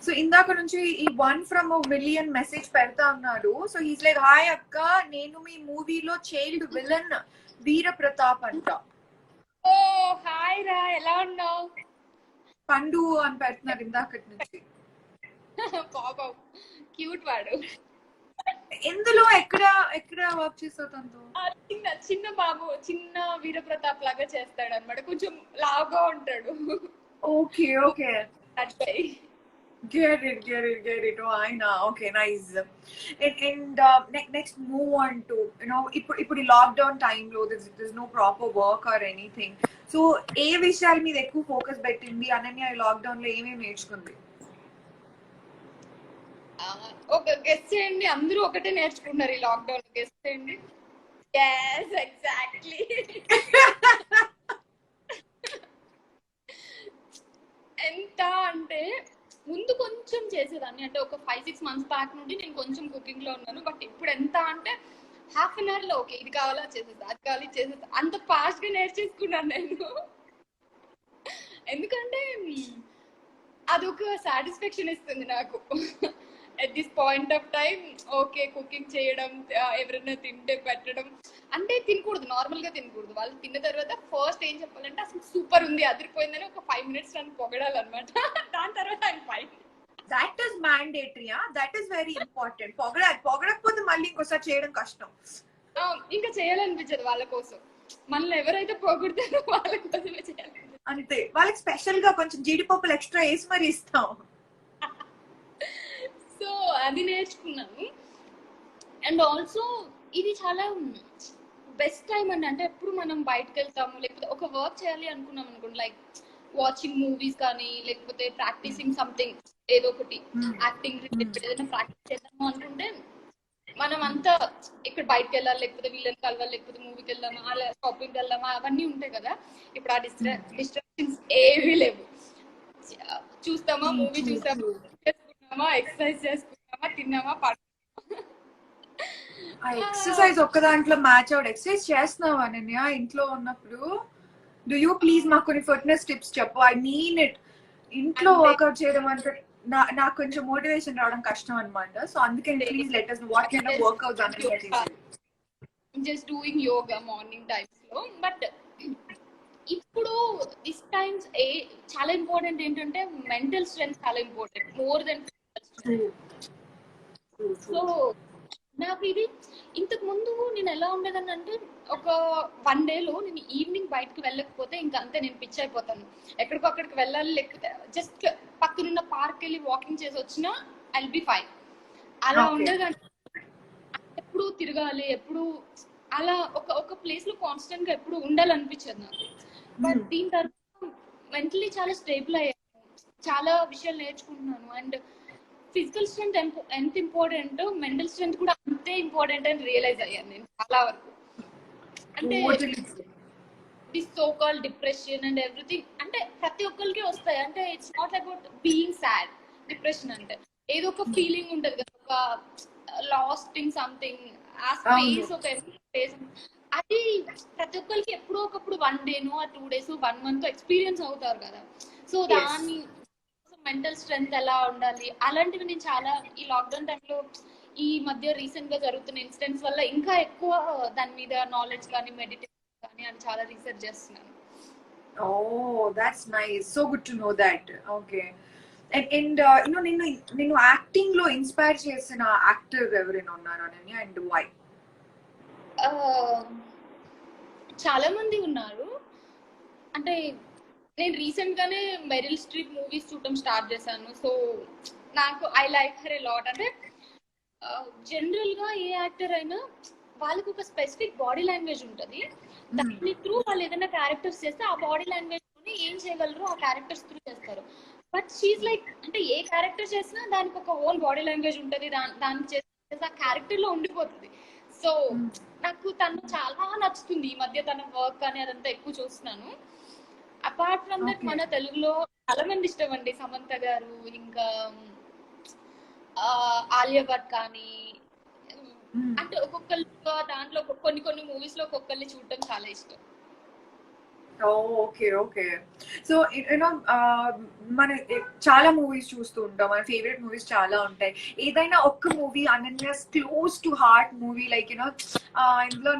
Speaker 1: సో ఇందాక నుంచి ఈ 1 from a million మెసేజ్ పెడతా ఉన్నాడు. సో హీస్ లైక్, హాయ్ అక్క, నేను మీ మూవీలో చైల్డ్ విలన్ వీర ప్రతాప్ అంట.
Speaker 2: ఓ హాయ్ రా, ఎలా ఉన్నావు?
Speaker 1: పండు అని పెడుతున్నారు ఇందాకటి నుంచి.
Speaker 2: పాపం క్యూట్ వాడు.
Speaker 1: ఎందులో ఎక్కడ వర్క్ చేస్తావు తనతో?
Speaker 2: చిన్న బాబు, చిన్న వీర ప్రతాప్ లాగా చేస్తాడు అనమాట, కొంచెం లావుగా ఉంటాడు.
Speaker 1: Okay okay, get it. Oh, I know. Okay, nice. And next move on to ఇప్పుడు లాక్డౌన్ టైమ్ లో there's no proper work or anything. So ఏ విషయాల మీద ఎక్కువ ఫోకస్ పెట్టింది అనన్య ఈ లాక్డౌన్ లో? ఏమేమి నేర్చుకుంది?
Speaker 2: ఒక గెస్ చేయండి, అందరూ ఒకటే నేర్చుకుంటున్నారు ఈ లాక్డౌన్. గెస్ చేయండి. yes exactly. ఎంత అంటే ముందు కొంచెం చేసేదాన్ని, అంటే ఒక 5-6 months బ్యాక్ నుండి నేను కొంచెం కుకింగ్ లో ఉన్నాను. బట్ ఇప్పుడు ఎంత అంటే హాఫ్ అన్ అవర్ లో ఓకే ఇది కావాలా చేసేస్తా, అది కావాలి చేసేస్తా, అంత ఫాస్ట్ గా నేర్చేసుకున్నాను నేను. ఎందుకంటే అదొక సాటిస్ఫాక్షన్ ఇస్తుంది నాకు. At this point of time okay cooking చేయడం, ఎవరైనా తింటే పెట్టడం. అంటే తినకూడదు, నార్మల్ గా తినకూడదు. వాళ్ళు తిన్న తర్వాత ఫస్ట్ ఏం చెప్పాలంటే అసలు సూపర్ ఉంది, అదిరిపోయిందని ఒక 5 minutes నన్ను పొగడాలన్నమాట. దాని తర్వాత I'm fine.
Speaker 1: That is mandatory. That is very important. పొగడకపోతే మళ్ళీ ఇంకోసారి చేయడం కష్టం.
Speaker 2: ఇంకా చేయాలనిపించదు వాళ్ళ కోసం. మనల్ని ఎవరైతే పొగుడతారో వాళ్ళ కోసమే చేయాలి
Speaker 1: అంతే. వాళ్ళకి స్పెషల్ గా కొంచెం జీడిపప్పులు ఎక్స్ట్రా వేసి మరి ఇస్తాం.
Speaker 2: సో అది నేర్చుకున్నాను. అండ్ ఆల్సో ఇది చాలా బెస్ట్ టైం అండి. అంటే ఎప్పుడు మనం బయటకు వెళ్తాము లేకపోతే ఒక వర్క్ చేయాలి అనుకున్నాం అనుకోండి, లైక్ వాచింగ్ మూవీస్ కానీ లేకపోతే ప్రాక్టీసింగ్ సంథింగ్, ఏదో ఒకటి యాక్టింగ్ రిలేటెడ్ ఏదైనా ప్రాక్టీస్ చేద్దాము అనుకుంటే మనం అంతా ఇక్కడ బయటకు వెళ్ళాలి, లేకపోతే వీళ్ళని కలవాలి, లేకపోతే మూవీకి వెళ్దామా, అలా షాపింగ్కి వెళ్దామా, అవన్నీ ఉంటాయి కదా. ఇప్పుడు ఆ డిస్ట్రాక్షన్స్ ఏవీ లేవు. చూస్తామా, మూవీ చూస్తామా, చేసుకున్నామా, ఎక్సర్సైజ్ చేసుకున్నామా, తిన్నామా,
Speaker 1: ఆ ఎక్సర్సైజ్ ఒక్క దాంట్లో మ్యాచ్ అవుట్. ఎక్సర్సైజ్ చేస్తున్నావా అనన్య ఇంట్లో ఉన్నప్పుడు? డూ యూ ప్లీజ్ మాకు కొన్ని ఫిట్నెస్ టిప్స్ చెప్పు. I mean it. ఇంట్లో వర్కౌట్ చేయడం అంటే నాకు కొంచెం మోటివేషన్ రావడం కష్టం అనమాట. సో అందుకే please let us know what kind of workouts Ananya చేసేది.
Speaker 2: Just doing yoga morning times లో. బట్ ఇప్పుడు దిస్ టైమ్స్ చాలా ఇంపార్టెంట్ ఏంటంటే మెంటల్ స్ట్రెంత్ చాలా important, more then physical strength. So నాకు ఇది ఇంతకు ముందు నేను ఎలా ఉండేదని అంటే, ఒక 1 డేలో నేను ఈవినింగ్ బయటకు వెళ్ళకపోతే ఇంకా అంతే, నేను పిచ్ అయిపోతాను. ఎక్కడికక్కడికి వెళ్ళాలి, లేకపోతే జస్ట్ పక్కనున్న పార్క్ వెళ్ళి వాకింగ్ చేసి వచ్చినా ఐ విల్ బి ఫైన్. అలా ఉండేది. ఎప్పుడు తిరగాలి, ఎప్పుడు అలా ఒక ప్లేస్ లో కాన్స్టెంట్ గా ఎప్పుడు ఉండాలనిపించదు నాకు. బట్ దీని తర్వాత మెంటలీ చాలా స్టేబుల్ అయ్యాను, చాలా విషయాలు నేర్చుకుంటున్నాను. అండ్ ఫిజికల్ స్ట్రెంత్ ఎంత ఇంపార్టెంట్, మెంటల్ స్ట్రెంత్ కూడా అంతే ఇంపార్టెంట్ అని రియలైజ్ అయ్యాను నేను చాలా వరకు. అంటే this so call depression and everything అంటే ప్రతి ఒక్కరికి వస్తాయి. అంటే it's not about being sad. Depression అంటే ఏదో ఒక ఫీలింగ్ ఉంటది కదా, ఒక లాస్టింగ్ సంథింగ్, ఆ స్పేస్, ఒక స్పేస్. అది ప్రతి ఒక్కరికి ఎప్పుడో ఒకప్పుడు 1 డేనో 2 డేస్ 1 మంత్ ఎక్స్పీరియన్స్ అవుతారు కదా. సో దాని మెంటల్ స్ట్రెంత్ ఎలా ఉండాలి అలాంటివి నేను చాలా ఈ లాక్డౌన్ టైంలో, ఈ మధ్య రీసెంట్ గా జరుగుతున్న ఇన్సిడెంట్స్ వల్ల ఇంకా ఎక్కువ దాని మీద నాలెడ్జ్ కానీ మెడిటేషన్ కానీ అని చాలా రీసెర్చ్ చేస్తున్నాను.
Speaker 1: Oh, that's nice. So good to know that. Okay. And you know, నిన్ను యాక్టింగ్ లో ఇన్స్పైర్ చేసిన యాక్టర్ ఎవరైనా ఉన్నారా అనన్య, అండ్ వై?
Speaker 2: చాలా మంది ఉన్నారు. అంటే నేను రీసెంట్ గానే మెరిల్ స్ట్రీప్ మూవీస్ చూడటం స్టార్ట్ చేశాను. సో నాకు I like her a lot. అంటే జనరల్ గా ఏ యాక్టర్ అయినా వాళ్ళకి ఒక స్పెసిఫిక్ బాడీ లాంగ్వేజ్ ఉంటుంది. దాని త్రూ వాళ్ళు ఏదైనా క్యారెక్టర్స్ చేస్తే ఆ బాడీ లాంగ్వేజ్ తోని ఏం చేయగలరు ఆ క్యారెక్టర్స్ త్రూ చేస్తారు. బట్ షీఈ్ లైక్, అంటే ఏ క్యారెక్టర్ చేసినా దానికి ఒక ఓన్ బాడీ లాంగ్వేజ్ ఉంటుంది, దానికి చేస్తే ఆ క్యారెక్టర్ లో ఉండిపోతుంది. సో నాకు తను చాలా నచ్చుతుంది. ఈ మధ్య తన వర్క్ కానీ అదంతా ఎక్కువ చూస్తున్నాను. అపార్ట్ ఫ్రమ్ దట్ మన తెలుగులో చాలా మంది ఇష్టం అండి. సమంత గారు, ఇంకా ఆలియా భట్ కానీ, అంటే ఒక్కొక్కరు దాంట్లో కొన్ని మూవీస్ లో ఒక్కొక్కరిని చూడటం చాలా ఇష్టం.
Speaker 1: Okay okay. సో యూనో మన చాలా మూవీస్ చూస్తూ ఉంటాం, మన ఫేవరెట్ మూవీస్ చాలా ఉంటాయి. ఏదైనా ఒక్క movie Ananya's close to heart movie, like you know ఇందులో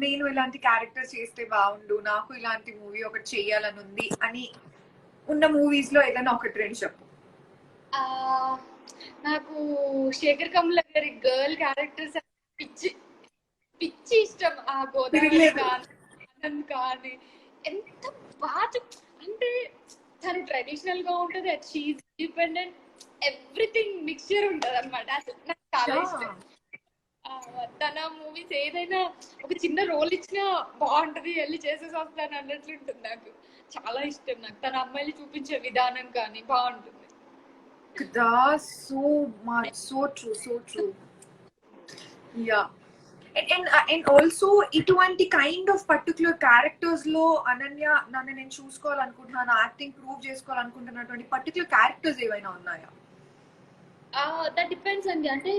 Speaker 1: నేను ఇలాంటి క్యారెక్టర్ చేస్తే బాగుండు, నాకు ఇలాంటి మూవీ ఒకటి చెయ్యాలని ఉంది అని ఉన్న మూవీస్ లో ఏదైనా ఒకటి రెండు చెప్పు.
Speaker 2: నాకు శేఖర్ కమల గారి గర్ల్ క్యారెక్టర్స్ పిచ్చి పిచ్చి ఇష్టం. ఆ గోదావరి కానీ, ఆనంద్ కానీ ఎంత బాగా, అంటే తను ట్రెడిషనల్ గా ఉంటది, షీఈ్ ఇండిపెండెంట్, ఎవ్రీథింగ్ మిక్స్చర్ ఉంటది అనమాట. అసలు నాకు చాలా ఇష్టం. తన మూవీస్ ఏదైనా ఒక చిన్న రోల్ ఇచ్చినా బాగుంటది, వెళ్ళి చేసేసి వస్తాను అన్నట్లు ఉంటుంది. నాకు చాలా ఇష్టం. నాకు తన అమ్మాయిలు చూపించే విధానం కానీ బాగుంటుంది.
Speaker 1: So much, so true. Yeah. And also ఇటువంటి కైండ్ ఆఫ్ పర్టికులర్ క్యారెక్టర్స్ లో అనన్య నన్ను నేను చూసుకోవాలనుకుంటున్నాను, యాక్టింగ్ ప్రూవ్ చేసుకోవాలనుకుంటున్నటువంటి పర్టికులర్ క్యారెక్టర్స్ ఏమైనా ఉన్నాయా?
Speaker 2: దట్ డిపెండ్స్ అండి. అంటే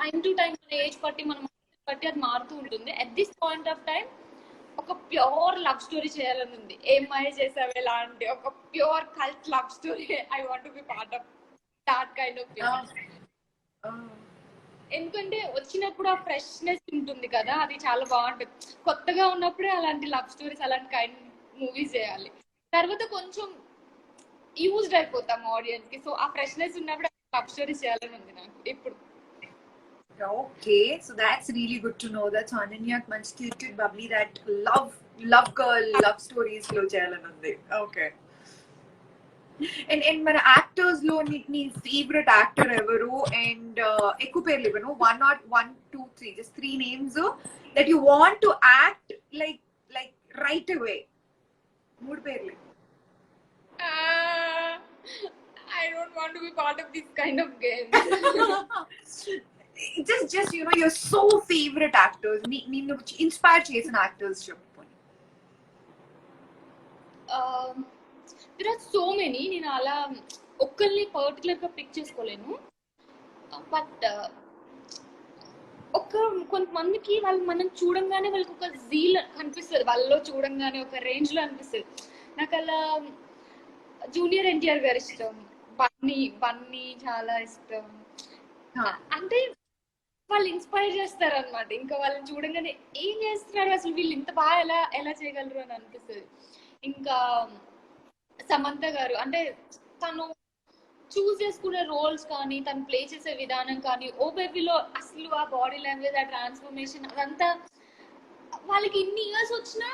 Speaker 2: టైం టు టైం మన ఏజ్ బట్టి మనం బట్టి అది మారుతూ ఉంటుంది. At this point of time ఒక ప్యూర్ లవ్ స్టోరీ చేయాలని ఉంది. ఏమై చేసావు ఎలాంటి ఒక pure cult love story, I want to be part of that kind of. ఎందుకంటే వచ్చినప్పుడు ఆ ఫ్రెష్నెస్ ఉంటుంది కదా, అది చాలా బాగుంటుంది. కొత్తగా ఉన్నప్పుడే అలాంటి లవ్ స్టోరీస్, అలాంటి కైండ్ మూవీస్ చేయాలి. తర్వాత కొంచెం యూజ్డ్ అయిపోతాం ఆడియన్స్ కి. సో ఆ ఫ్రెష్నెస్ ఉన్నప్పుడు లవ్ స్టోరీస్ చేయాలని ఉంది నాకు ఇప్పుడు.
Speaker 1: Okay, so that's really good to know that Ananya manchi cute bubbly that love girl love stories lo cheyalani undi. Okay. And మన యాక్టర్స్ లో నీ ఫేవరెట్ యాక్టర్ ఎవరు? అండ్ ఎక్కువ పేర్లు ఇవ్వను, 1 2 3, just 3 names that you want to act like right away. 3 పేర్లు.
Speaker 2: I don't want to be part of this kind of game.
Speaker 1: just you know your so favorite actors, నిన్ను ఇన్స్పైర్ చేసిన యాక్టర్స్ చెప్పు.
Speaker 2: there are so many. నేను అలా ఒక్కరిని పర్టికులర్ గా పిక్ చేసుకోలేను, బట్ కొంతమందికి వాళ్ళు మనం చూడంగానే వాళ్ళకి ఒక జీల్ అనిపిస్తుంది, వాళ్ళలో చూడంగానే ఒక రేంజ్ లో అనిపిస్తుంది. నాకు అలా జూనియర్ ఎన్టీఆర్ గారు ఇష్టం, బన్నీ చాలా ఇష్టం. అంటే వాళ్ళు ఇన్స్పైర్ చేస్తారు అనమాట. ఇంకా వాళ్ళని చూడంగానే ఏం చేస్తున్నారు అసలు, వీళ్ళు ఇంత బాగా ఎలా చేయగలరు అని అనిపిస్తుంది. ఇంకా సమంత గారు, అంటే తను చూస్ చేసుకునే రోల్స్ కానీ తను ప్లే చేసే విధానం కానీ, ఓ బేబీలో అసలు ఆ బాడీ లాంగ్వేజ్, ఆ ట్రాన్స్ఫర్మేషన్, అదంతా వాళ్ళకి ఇన్ని ఇయర్స్ వచ్చినా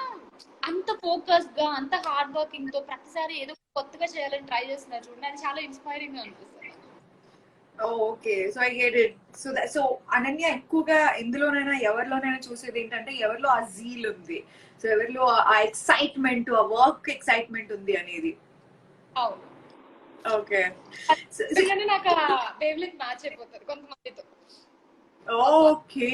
Speaker 2: అంత ఫోకస్ గా, అంత హార్డ్ వర్కింగ్ తో ప్రతిసారి ఏదో కొత్తగా చేయాలని ట్రై చేస్తున్నారు చూడండి, అది చాలా ఇన్స్పైరింగ్ గా అనిపిస్తుంది.
Speaker 1: Okay, so I get it. So Ananya ఎక్కువగా ఎందులోనైనా ఎవరిలోనైనా చూసేది ఏంటంటే ఎవరిలో ఆ జీల్ ఉంది, సో ఎవరిలో ఆ ఎక్సైట్మెంట్, ఆ వర్క్ ఎక్సైట్మెంట్ ఉంది అనేది.
Speaker 2: అవును,
Speaker 1: ఓకే.
Speaker 2: నాకు వేవ్ లెంగ్త్ మ్యాచ్ అయిపోతారు కొంతమందితో.
Speaker 1: Okay,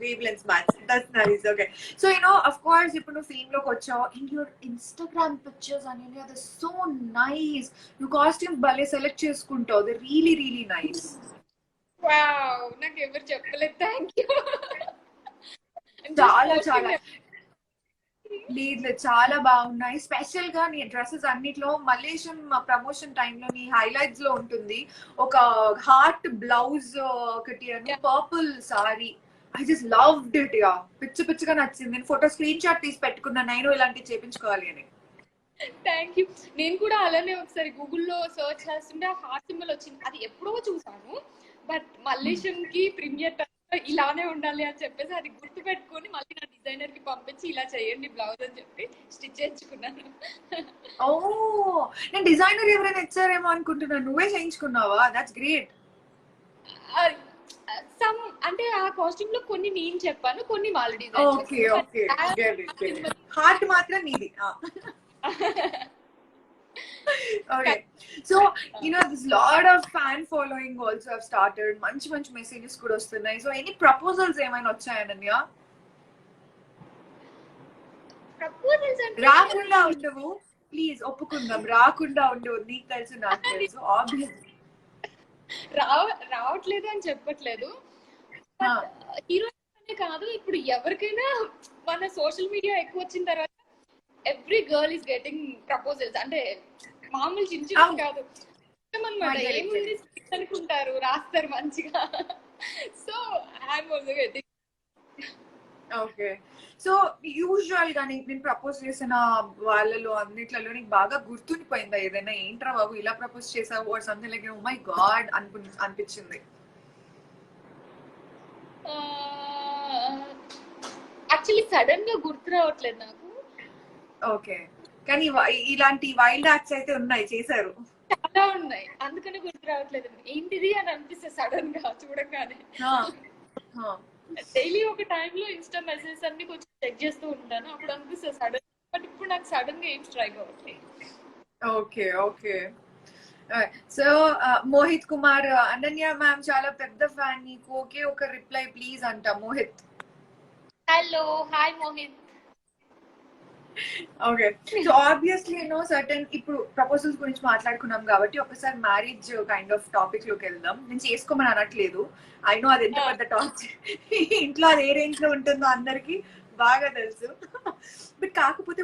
Speaker 1: wavelengths match. That's nice. Okay, so you know, of course, if you fame look వచ్చావు, in your Instagram pictures Ananya, they're so nice. You costumes భలే సెలెక్ట్ చేసుకుంటావు, they're really really nice.
Speaker 2: Wow, నాకు ఎవరు చెప్పలేదు, థ్యాంక్ యూ.
Speaker 1: చాలా చాలా లేదు, చాలా బాగున్నాయి. స్పెషల్ గా నీ డ్రెస్సెస్ అన్నిట్లో మలేషియన్ ప్రమోషన్ టైంలో నీ హైలైట్స్ లో ఉంటుంది ఒక హార్ట్ బ్లౌజ్ ఒకటి అని, purple sorry. I just loved it. Yeah, పిచ్చిగా నచ్చింది. నేను ఫోటో స్క్రీన్ షాట్ తీసి పెట్టుకున్నా, నేను ఇలాంటివి చేపించుకోవాలి అని.
Speaker 2: Thank you. నేను కూడా అలానే ఒకసారి గూగుల్లో సర్చ్ చేస్తుంటే ఆ హార్ట్ సింబల్ వచ్చింది, అది ఎప్పుడో చూసాను, బట్ మలేషియన్ కి ప్రీమియర్ ఇలానే ఉండాలి అని చెప్పేసి అది గుర్తు పెట్టుకొని మళ్ళీ నా డిజైనర్ కి పంపించి ఇలా చేయండి బ్లౌజ్ అని చెప్పి స్టిచ్ చేయించుకున్నాను.
Speaker 1: ఓ, నేను డిజైనర్ ఎవరైనా ఇచ్చారేమో అనుకుంటున్నాను, నువ్వే చేయించుకున్నావా? That's great.
Speaker 2: సమ్ అంటే ఆ కాస్ట్యూమ్ లో కొన్ని నేను చెప్పాను, కొన్ని వాళ్ళ డిజైన్.
Speaker 1: ఓకే ఓకే, హార్ట్ మాత్రం నీది. Okay, so you know this lot of fan following also have started, manchi messages kuda vastunayi. So any proposals emaina vachaya Ananya?
Speaker 2: Proposals ante
Speaker 1: రాకుండా ఉండవు, ప్లీజ్ ఒప్పుకుందాం, రాకుండా ఉండవు. నీకు తెలుసు, నాకు తెలుసు, ఆబ్వియస్లీ
Speaker 2: రావట్లేదు అని చెప్పట్లేదు. హీరోయిన్ కాదు, ఇప్పుడు ఎవరికైనా మన సోషల్ మీడియా ఎక్కువ వచ్చిన తర్వాత every girl is getting proposals. అంటే మామూలు చిన్న కాదు అనమాట, ఏముంది అనుకుంటారు, రాస్తారు మంచిగా. So I'm also getting. Okay,
Speaker 1: so usual గా నేను ప్రపోజ్ చేసిన వాళ్ళలో అన్నిట్లలో నీకు బాగా గుర్తుండిపోయిందా ఏదైనా, ఏంట్రా బాబు ఇలా ప్రపోజ్ చేసావు or something like oh my god అనిపించింది?
Speaker 2: యాక్చువల్లీ సడన్ గా గుర్తు రావట్లేదు నాకు.
Speaker 1: ఓకే, కానీ ఇలాంటి వైల్డ్ యాక్ట్స్ అయితే ఉన్నాయి, చేశారు,
Speaker 2: చాలా ఉన్నాయి, అందుకని గుర్తు రావట్లేదు. ఏంటిది అని అనిపిస్తే సడన్ గా చూడగానే. డైలీ ఒక టైంలో ఇన్స్టా మెసేజెస్ అన్ని కొంచెం చెక్ చేస్తూ ఉంటాను, అప్పుడు అనిపిస్తుంది సడన్, బట్ ఇప్పుడు నాకు సడన్ గా ఏం స్ట్రైక్ అవ్వట్లేదు.
Speaker 1: Okay okay. So Mohit Kumar, Ananya ma'am చాలా పెద్ద ఫ్యాన్ నీకు, ఓకే ఒక రిప్లై ప్లీజ్ అంట. Mohit,
Speaker 2: hello, hi Mohit.
Speaker 1: Okay, so obviously you know certain, ఇప్పుడు ప్రపోజల్స్ గురించి మాట్లాడుకున్నాం కాబట్టి ఒకసారి మ్యారేజ్ కైండ్ ఆఫ్ టాపిక్ లోకి వెళ్దాం. నేను చేసుకోమని అనట్లేదు, ఐ నో అది ఎంత పెద్ద టార్చర్, ఇంట్లో అది ఏ రేంజ్ లో ఉంటుందో అందరికి బాగా తెలుసు. బట్ కాకపోతే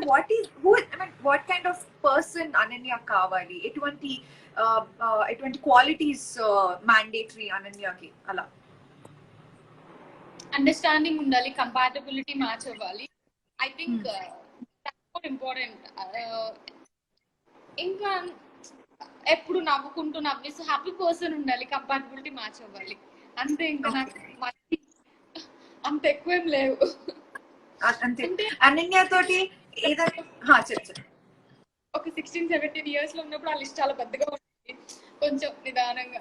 Speaker 1: what kind of person Ananya కావాలి, ఎటువంటి క్వాలిటీస్ మ్యాండేటరీ అనన్యకి? అలా
Speaker 2: అండర్స్టాండింగ్ ఉండాలి, కంపాటబిలిటీ మ్యాచ్ అవ్వాలి. I think important. ఇంకా ఎప్పుడు నవ్వుకుంటూ నవ్వేసి హ్యాపీ పర్సన్ ఉండాలి, కంపాటబిలిటీ మ్యాచ్ అవ్వాలి, అంతే. ఇంకా నాకు అంత ఎక్కువేం లేవు.
Speaker 1: అంతే. అనన్య తోటి ఏదైనా
Speaker 2: ఒక 16-17 ఇయర్స్ లో ఉన్నప్పుడు ఆ లిస్ట్ చాలా పెద్దగా ఉంటుంది, కొంచెం నిదానంగా.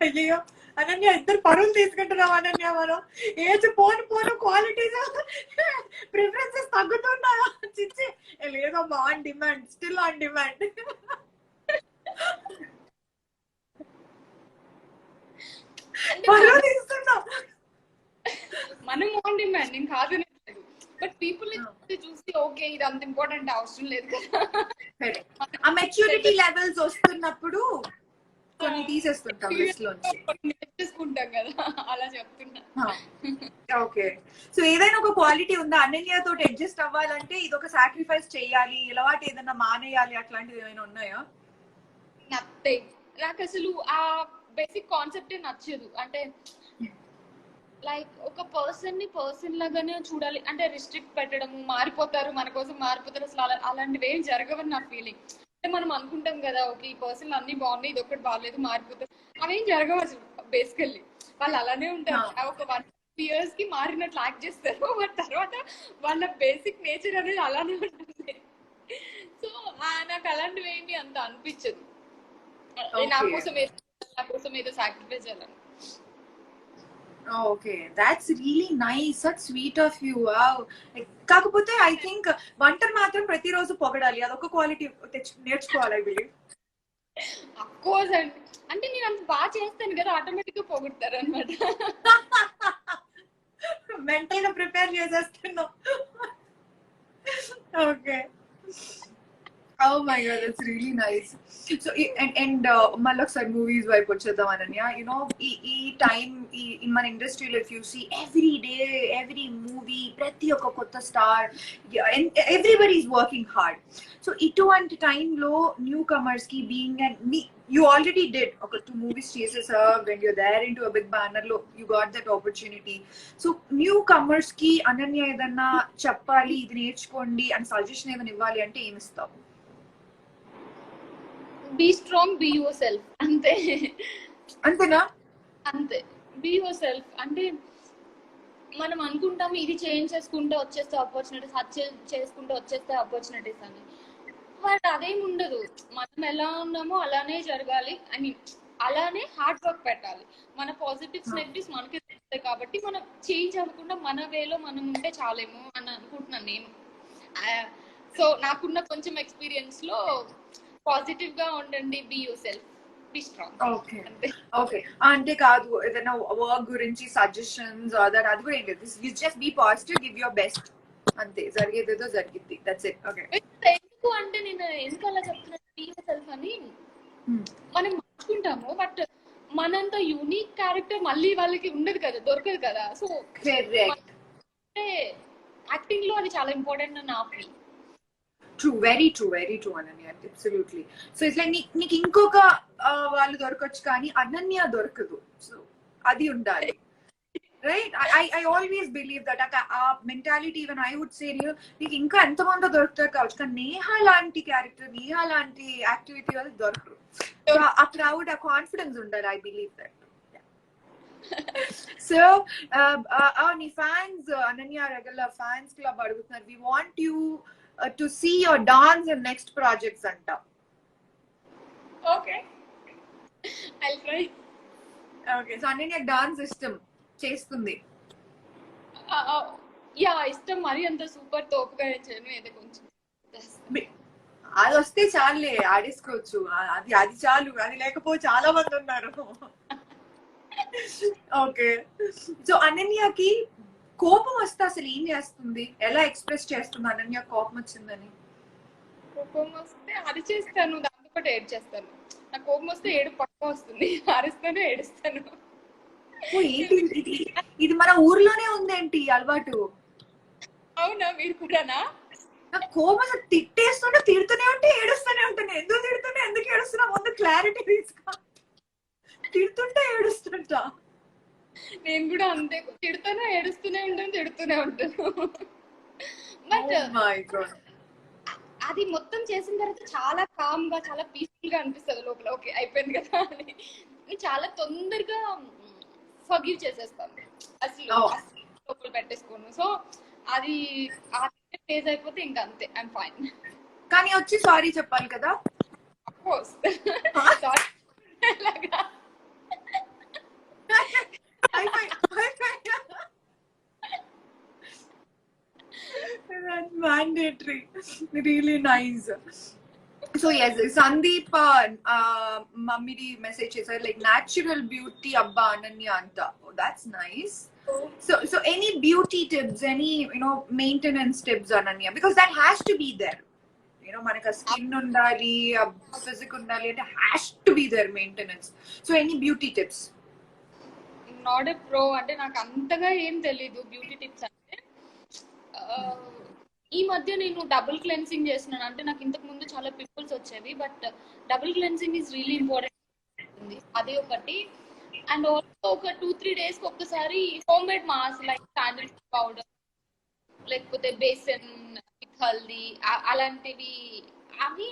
Speaker 1: అయ్యో అనన్య, ఇద్దరు పరువులు తీసుకుంటున్నాం అనన్య. మనం ఏజ్ పోను క్వాలిటీస్ ప్రిఫరెన్సెస్ తగ్గుతున్నాయా? చిచ్చి లేదమ్మా, on demand, still on demand.
Speaker 2: అంటే
Speaker 1: పరువు తీస్తున్నావు.
Speaker 2: మనం ఆన్ డిమాండింగ్ కాదు, బట్ పీపుల్ చూసి ఓకే ఇది అంత ఇంపార్టెంట్ అవసరం లేదు కదా.
Speaker 1: ఆ మెచ్యూరిటీ లెవెల్స్ వస్తున్నప్పుడు కొన్ని తీసేస్తుంటాం లిస్ట్ లోంచి,
Speaker 2: చేసుకుంటాం కదా, అలా చెప్తున్నా.
Speaker 1: ఓకే. సో ఏదైనా ఒక క్వాలిటీ ఉందా అనన్య తోటి అడ్జస్ట్ అవ్వాలంటే ఇది ఒక సాక్రిఫైస్ చేయాలి, అలవాటు ఏదైనా మానేయాలి, అట్లాంటివి ఏమైనా ఉన్నాయా?
Speaker 2: నథింగ్. నాకు అసలు ఆ బేసిక్ కాన్సెప్టే నచ్చదు. అంటే లైక్ ఒక పర్సన్ లాగానే చూడాలి, అంటే రిస్ట్రిక్ట్ పెట్టడము, మారిపోతారు మన కోసం మారిపోతారు, అసలు అలాంటివి ఏం జరగవని నా ఫీలింగ్. అంటే మనం అనుకుంటాం కదా ఓకే ఈ పర్సన్ అన్ని బాగున్నాయి ఇది ఒకటి బాగాలేదు మారిపోతారు, అవేం జరగవు అసలు. బేసికల్లీ వాళ్ళు అలానే ఉంటారు. ఒక 1-2 years కి మారినట్లు యాక్ట్ చేస్తారు, తర్వాత వాళ్ళ బేసిక్ నేచర్ అనేది అలానే ఉంటుంది. సో నాకు అలాంటివి ఏమి అంత అనిపించదు. నా కోసం ఏదో సాక్రిఫైస్ చేయాలని.
Speaker 1: Okay, that's really nice, that's sweet of you. కాకపోతే ఐ థింక్ వంటను మాత్రం ప్రతిరోజు పొగడాలి, అదొక క్వాలిటీ నేర్చుకోవాలి ఐ బిలీవ్.
Speaker 2: అఫ్ కోర్స్ అండి, అంటే నేను అంత బాగా చేస్తాను కదా ఆటోమేటిక్ గా పొగుడతారు అనమాట.
Speaker 1: మెంటల్ గా ప్రిపేర్ చేసేస్తున్నావు. Okay. Oh my God, that's really nice. So and మళ్ళీ ఒకసారి మూవీస్ వైపు వచ్చేద్దాం అనన్య. ఈ టైం ఈ మన ఇండస్ట్రీలో if you see every movie, ప్రతి ఒక్క కొత్త star, everybody is working hard. So ఇటువంటి టైంలో న్యూ కమర్స్ కి being and you already did ఒక 2 movies చేసేసా, when you're there into a big banner లో you got that opportunity. So new comers కి అనన్య ఏదన్నా చెప్పాలి, ఇది నేర్చుకోండి అని సజెషన్ ఏమైనా ఇవ్వాలి అంటే ఏమి ఇస్తావు?
Speaker 2: Be strong, be yourself, అంతే.
Speaker 1: అంతేనా?
Speaker 2: అంతే, బీ యువర్ సెల్ఫ్. అంటే మనం అనుకుంటాము ఇది చేంజ్ చేసుకుంటే వచ్చేస్తే ఆపర్చునిటీస్, అది చేసుకుంటే వచ్చేస్తే ఆపర్చునిటీస్ అని, బట్ అదేం ఉండదు. మనం ఎలా ఉన్నామో అలానే జరగాలి. ఐ మీన్ అలానే హార్డ్ వర్క్ పెట్టాలి. మన పాజిటివ్స్ నెగిటివ్స్ మనకి తెలుస్తాయి కాబట్టి మనం చేంజ్ అవ్వకుండా మన వేలో మనం ఉంటే చాలేమో అని అనుకుంటున్నాను నేను. సో నాకున్న కొంచెం ఎక్స్పీరియన్స్ లో పాజిటివ్ గా ఉండండి, be yourself, be strong.
Speaker 1: Okay, అంటే కాదు ఏదైనా వర్క్ గురించి సజెషన్స్ అది కూడా ఏం లేదు, you just be positive, give your best, అంతే. జరిగేదేదో జరిగిద్ది, దట్స్ ఇట్. ఓకే.
Speaker 2: ఎందుకు అంటే నేను ఎందుకు అలా చెప్తున్నా బీ యువర్ సెల్ఫ్ అని, మనం మార్చుకుంటాము బట్ మనంత యూనిక్ క్యారెక్టర్ మళ్ళీ వాళ్ళకి ఉండదు కదా, దొరకదు కదా. సో యాక్టింగ్ లో అది చాలా ఇంపార్టెంట్ అని నా feel.
Speaker 1: True, very true Ananya, absolutely. So ఇట్లా నీకు ఇంకొక వాళ్ళు దొరకచ్చు కానీ అనన్య దొరకదు, సో అది ఉండాలి, right? I always believe that ఆ mentality, even I would say నీకు ఇంకా ఎంతమంది దొరుకుతారు కావచ్చు కానీ నేహా లాంటి క్యారెక్టర్, నేహా లాంటి యాక్టివిటీ వాళ్ళు దొరకరు. ఆ క్రౌడ్, ఆ కాన్ఫిడెన్స్ ఉండాలి, I believe that. సో నీ fans, Ananya regular fans club అడుగుతున్నారు, we want you to see your dance in next projects anta.
Speaker 2: Okay, I'll try.
Speaker 1: Okay, so ananya dance istam చేస్తుంది?
Speaker 2: యా ఇష్టం, మరి అంత సూపర్ తోపుగా చేయను, ఏదో కొంచెం
Speaker 1: అది వస్తే చాలే, ఆడేసుకోవచ్చు, అది చాలు, అది లేకపోతే చాలా మంది ఉన్నారు. ఓకే. సో అనన్యకి కోపం వస్తే అసలు ఏం చేస్తుంది, ఎలా ఎక్స్ప్రెస్ చేస్తుంది అనన్య కోపం వచ్చిందని?
Speaker 2: కోపం వస్తే అరిచేస్తాను, దాంతో పాటు ఏడ్ చేస్తాను. నాకు కోపం వస్తే ఏడు పక్క వస్తుంది, అరుస్తాను, ఏడుస్తాను.
Speaker 1: ఇది మన ఊర్లోనే ఉందేంటి అలవాటు?
Speaker 2: అవునా, మీరు కూడానా?
Speaker 1: నాకు కోపం తిట్టేస్తుంటే తిడుతూనే ఉంటే ఏడుస్తూనే ఉంటాను. ఎందుకు ఏడుస్తున్నా ముందు క్లారిటీ తీసుకో. తిడుతుంటే ఏడుస్తుంటా.
Speaker 2: నేను కూడా అంతే, తిడుతూనే ఏడుస్తూనే ఉంటాను. బట్ అది మొత్తం చేసిన తర్వాత చాలా కామ్ గా, చాలా పీస్ఫుల్ గా అనిపిస్తుంది లోపల. ఓకే అయిపోయింది కదా అని చాలా తొందరగా ఫర్గివ్ చేసేస్తాను, అసలు లోపల పెట్టేసుకోను. సో అది ఫేజ్ అయిపోతే ఇంకా అంతే, ఐఎమ్ ఫైన్.
Speaker 1: కానీ వచ్చి సారీ చెప్పాలి కదా?
Speaker 2: Of course. Sorry
Speaker 1: That's mandatory. Really nice. So yes, Sandeep Mammidi message said like natural beauty abba ananya anta. Oh, that's nice. So any beauty tips, any maintenance tips Ananya, because that has to be there. మనకి స్కిన్ ఉండాలి, ఫిజిక్ ఉండాలి అంటే has to be there maintenance. So any beauty tips?
Speaker 2: Not a pro అంటే నాకు అంతగా ఏం తెలీదు బ్యూటీ టిప్స్ అంటే. ఈ మధ్య నేను డబుల్ క్లెన్సింగ్ చేస్తున్నాను. అంటే నాకు ఇంతకు ముందు చాలా పింపుల్స్ వచ్చేవి, but double cleansing is really important. అదే ఒకటి. అండ్ ఆల్సో ఒక 2-3 days ఒక్కసారి home made mask like sandal powder లేకపోతే బేసన్ విత్ హల్దీ అలాంటివి, అవి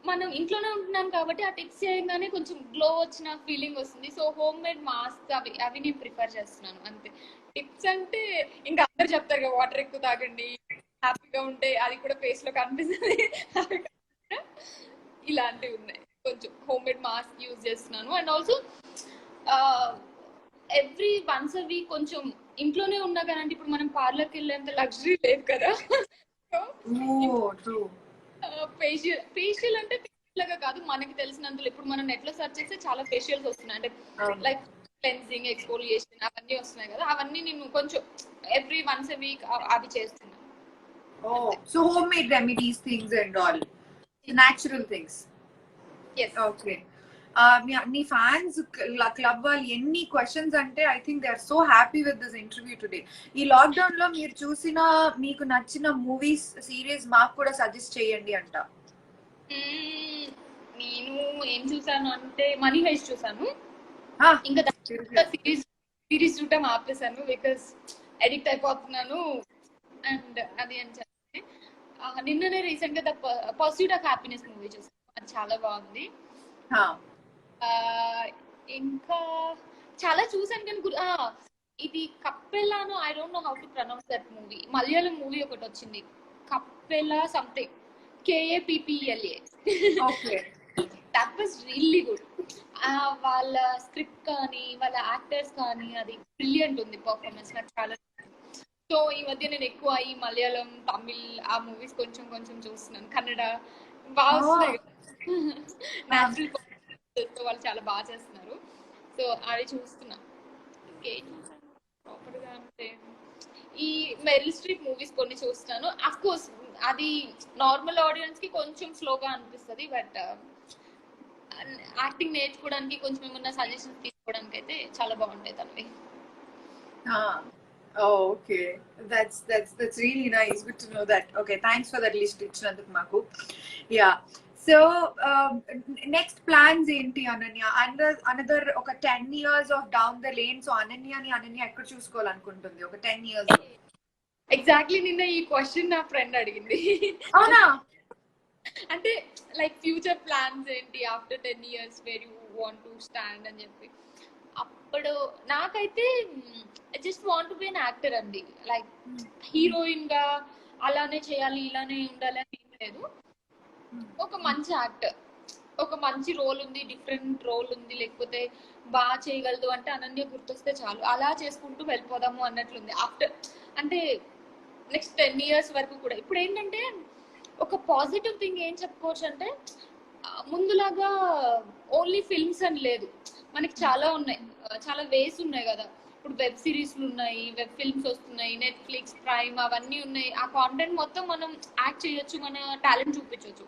Speaker 2: మనం ఇంట్లోనే ఉంటున్నాం కాబట్టి ఆ టిప్స్ చేయగానే కొంచెం గ్లో వచ్చిన ఫీలింగ్ వస్తుంది. సో హోమ్ మేడ్ మాస్క్ అవి నేను ప్రిఫర్ చేస్తున్నాను అంతే. టిప్స్ అంటే ఇంకా అందరు చెప్తారు కదా, వాటర్ ఎక్కువ తాగండి, హ్యాపీగా ఉంటే అది కూడా ఫేస్ లో కనిపిస్తుంది, ఇలాంటివి ఉన్నాయి. కొంచెం హోమ్ మేడ్ మాస్క్ యూజ్ చేస్తున్నాను. And also every once a week కొంచెం ఇంట్లోనే ఉన్నా కానీ, అంటే ఇప్పుడు మనం పార్లర్కి వెళ్ళేంత లగ్జరీ లేదు కదా. ఫేషియల్ అంటే లాగా కాదు, మనకి తెలిసినందులో ఇప్పుడు మనం నెట్ లో సెర్చ్ చేస్తే చాలా ఫేషియల్స్ వస్తున్నాయి. అంటే లైక్ క్లెన్సింగ్, ఎక్స్ఫోలియేషన్ అవన్నీ వస్తున్నాయి కదా. అవన్నీ నేను కొంచెం ఎవ్రీ వన్స్ ఎ వీక్ అవి చేస్తున్నాను.
Speaker 1: So home made remedies things and all natural things. Okay. మీ ఫ్యాన్స్ క్లబ్ వాళ్ళు ఎన్ని క్వశ్చన్స్ అంటే I think they are so happy with this interview today. ఈ లాక్డౌన్ లో మీరు చూసిన మీకు నచ్చిన మూవీస్, సిరీస్ మాకు కూడా సజెస్ట్ చేయండి అంట.
Speaker 2: నేను ఏం చూసాను అంటే మనీ హైస్ట్ చూసాను. ఇంకా సిరీస్ చూడటం ఆపేసాను బికాస్ ఎడిక్ట్ అయిపోతున్నాను. అండ్ అది అని చెప్పి నిన్ననే రీసెంట్ గా the pursuit of happiness movie చూసాను. అది చాలా బాగుంది. ఇంకా చాలా చూసాను కానీ ఇది కప్పెలానో, I don't know how to pronounce that movie. Malayalam movie ఒకటి వచ్చింది, Kappela something, KAPPLA. That was really good. వాళ్ళ స్క్రిప్ట్ కానీ వాళ్ళ యాక్టర్స్ కానీ అది బ్రిలియంట్ ఉంది, పర్ఫార్మెన్స్ నాకు చాలా. సో ఈ మధ్య నేను ఎక్కువ ఈ మలయాళం, తమిళ్ ఆ మూవీస్ కొంచెం కొంచెం చూస్తున్నాను. కన్నడ బాగా వస్తున్నాయి, నేచురల్ వాళ్ళు చాలా బాగా చేస్తున్నారు. సో అది చూస్తున్నా. ప్రాపర్ గా అంటే ఈ మెరిల్ స్ట్రీప్ మూవీస్ కొన్ని చూస్తున్నాను. అఫ్ కోర్స్ అది నార్మల్ ఆడియన్స్ కి కొంచెం స్లోగా అనిపిస్తుంది, బట్ యాక్టింగ్ నేర్చుకోవడానికి కొంచెం ఏమన్నా సజెషన్స్ తీసుకోవడానికి అయితే చాలా బాగుంటాయి తనవి.
Speaker 1: Okay, that's really nice. Good to know that. Okay, thanks for that list ఇచ్చినందుకు మాకు. Yeah. So next plans ఏంటి అనన్య? Another ఒక 10 years of down the lane. So Ananya ఎక్కడ చూసుకోవాలనుకుంటుంది ఒక 10 years?
Speaker 2: ఎగ్జాక్ట్లీ నిన్న ఈ క్వశ్చన్ నా ఫ్రెండ్ అడిగింది.
Speaker 1: అవునా?
Speaker 2: అంటే లైక్ ఫ్యూచర్ ప్లాన్స్ ఏంటి after 10 years where you want to stand అని చెప్పి. అప్పుడు నాకైతే I just want to be an actor అండి. లైక్ హీరోయిన్ గా అలానే చేయాలి, ఇలానే ఉండాలి అని ఏం లేదు. ఒక మంచి యాక్టర్, ఒక మంచి రోల్ ఉంది, డిఫరెంట్ రోల్ ఉంది, లేకపోతే బాగా చేయగలదు అంటే అనన్య గుర్తొస్తే చాలు, అలా చేసుకుంటూ వెళ్ళిపోదాము అన్నట్లుంది. ఆఫ్టర్ అంటే నెక్స్ట్ 10 years వరకు కూడా. ఇప్పుడు ఏంటంటే ఒక పాజిటివ్ థింగ్ ఏం చెప్పుకోవచ్చు అంటే, ముందులాగా ఓన్లీ ఫిల్మ్స్ అని లేదు, మనకి చాలా ఉన్నాయి, చాలా వేస్ ఉన్నాయి కదా. ఇప్పుడు వెబ్ సిరీస్లు ఉన్నాయి, వెబ్ ఫిల్మ్స్ వస్తున్నాయి, నెట్ఫ్లిక్స్, ప్రైమ్ అవన్నీ ఉన్నాయి. ఆ కాంటెంట్ మొత్తం మనం యాక్ట్ చేయొచ్చు, మన టాలెంట్ చూపించవచ్చు.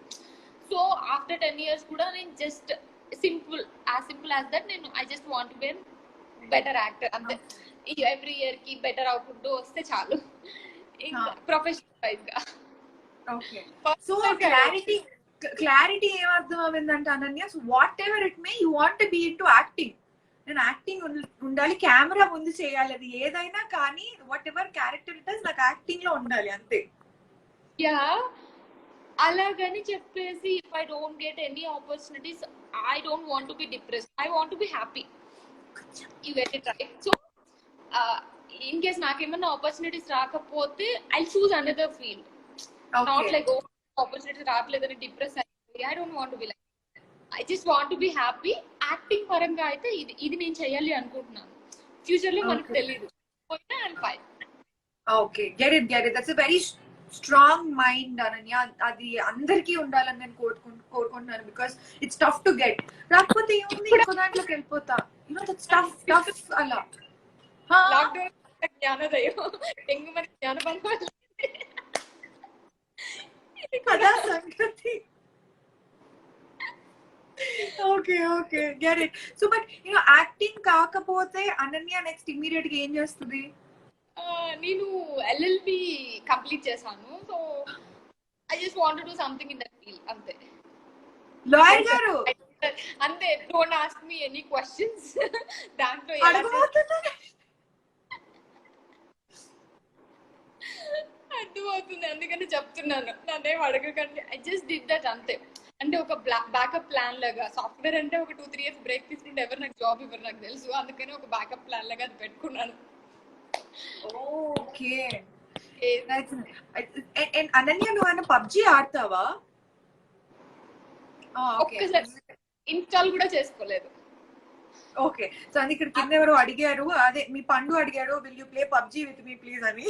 Speaker 2: సో ఆఫ్టర్ 10 years కూడా నేను జస్ట్ సింపుల్ యాజ్ దట్, నేను I just want be better actor అంతే. ఎవ్రీ ఇయర్ కి బెటర్ అవుట్పుట్ వస్తే చాలు, ప్రొఫెషనల్ వైజ్ గా.
Speaker 1: ఓకే. సో క్లారిటీ ఏమర్థం అయిందంటే Ananya, so what ever it may you want to be into acting. నేను యాక్టింగ్ ఉండాలి, కెమెరా ముందు చేయాలి, అది ఏదైనా కానీ what ever character it is నాకు యాక్టింగ్ లో ఉండాలి అంతే.
Speaker 2: యా, అలాగని చెప్పేసి if I don't get any opportunities I don't want to be depressed, I want to be happy. You get it right. So in case నాకేమన్నా ఆపర్చునిటీస్ రాకపోతే I choose another field. Not like opportunities రావట్లేదని డిప్రెస్ అయిపోయి, I don't want to be like, I just want to be happy. Acting పరంగా అయితే ఇది నేను చేయాలి అనుకుంటున్నాను. ఫ్యూచర్ లో మనకు తెలియదు. Okay, get it. That's a very
Speaker 1: strong mind Ananya, అది అందరికీ ఉండాలని నేను కోరుకుంటున్నాను. Because it's tough to get. రాకపోతే ఏముంది, ఇంకో దాంట్లోకి వెళ్ళిపోతా. దట్స్ టఫ్ అలా.
Speaker 2: లాక్డౌన్ జ్ఞానోదయం ఎంగు మరి జ్ఞానబంధం
Speaker 1: కదా సంగతి. Okay get it. So but acting కాకపోతే అనన్య నెక్స్ట్ ఇమీడియట్ గా ఏం చేస్తుంది?
Speaker 2: నేను ఎల్ఎల్బి కంప్లీట్ చేశాను. So I just want to do something in that field, అంతే.
Speaker 1: లాయర్ గారు
Speaker 2: అంతే. Don't ask me any questions. దాంట్లో అర్థమవుతుంది, అందుకని చెప్తున్నాను. నన్నేం అడగకండి. ఐ జస్ట్ డిడ్ దట్, అంతే. అంటే ఒక బ్యాకప్ ప్లాన్ లాగా. సాఫ్ట్వేర్ అంటే ఒక 2-3 years బ్రేక్ తీసుకుంటే ఎవరు నాకు జాబ్ ఇవ్వరు నాకు తెలుసు. అందుకని ఒక బ్యాకప్ ప్లాన్ లాగా అది పెట్టుకున్నాను.
Speaker 1: ఓకే. అనన్య నువ్వు పబ్జి ఆడతావా?
Speaker 2: ఒక్కసారి ఇన్స్టాల్ కూడా చేసుకోలేదు.
Speaker 1: ఓకే. సో అది ఇక్కడ కింద ఎవరో అడిగారు, అదే మీ పండు అడిగాడు, will you play PUBG with me please అని.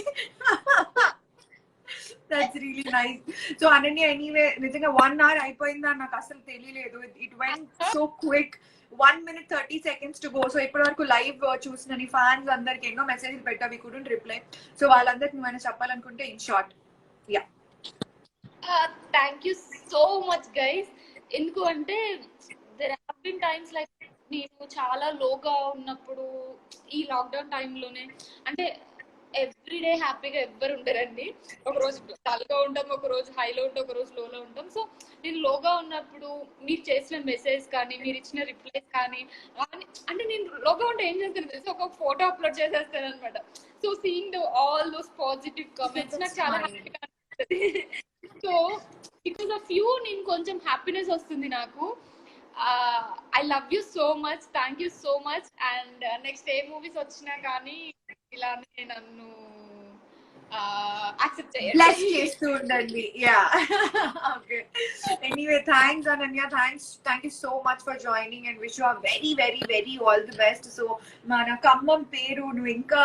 Speaker 1: That's really nice. So Ananya anyway నిజంగా 1 hour అయిపోయిందా నాకు అసలు తెలియలేదు. It went so quick. 1 minute 30 seconds to go. So ఇప్పటి వరకు లైవ్ చూసిన నీ ఫ్యాన్స్ అందరికి ఎన్నో మెసేజ్లు పెట్టా, వి కుడెంట్ రిప్లై. సో వాళ్ళందరికి నువ్వు చెప్పాలనుకుంటే in short. Yeah,
Speaker 2: thank you so much guys. ఎందుకు అంటే there have been times like నేను చాలా లోగా ఉన్నప్పుడు ఈ లాక్డౌన్ టైంలోనే, అంటే ఎవ్రీడే హ్యాపీగా ఎవ్వరు ఉండరండి. ఒక రోజు డల్గా ఉంటాం, ఒక రోజు హైలో ఉంటాం, ఒక రోజు లోలో ఉంటాం. సో నేను లోగా ఉన్నప్పుడు మీరు చేసిన మెసేజ్ కానీ, మీరు ఇచ్చిన రిప్లైస్ కానీ, అంటే నేను లోగా ఉంటే ఏం చేస్తాను తెలిసి ఒక ఫోటో అప్లోడ్ చేసేస్తాను అనమాట. So seeing all those positive comments నాకు చాలా హ్యాపీగా అనిపిస్తుంది. సో బికాస్ ఆఫ్ యూ నేను కొంచెం హ్యాపీనెస్ వస్తుంది నాకు. I love you so much, thank you so much. And next ఏ మూవీస్ వచ్చినా కానీ ఇలానే నన్ను యాక్సెప్ట్
Speaker 1: చేస్తూ ఉండండి. Yeah, okay. Anyway thanks Ananya, thank you so much for joining and wish you are very very very all the best. So మన ఖమ్మం పేరు నువ్వు ఇంకా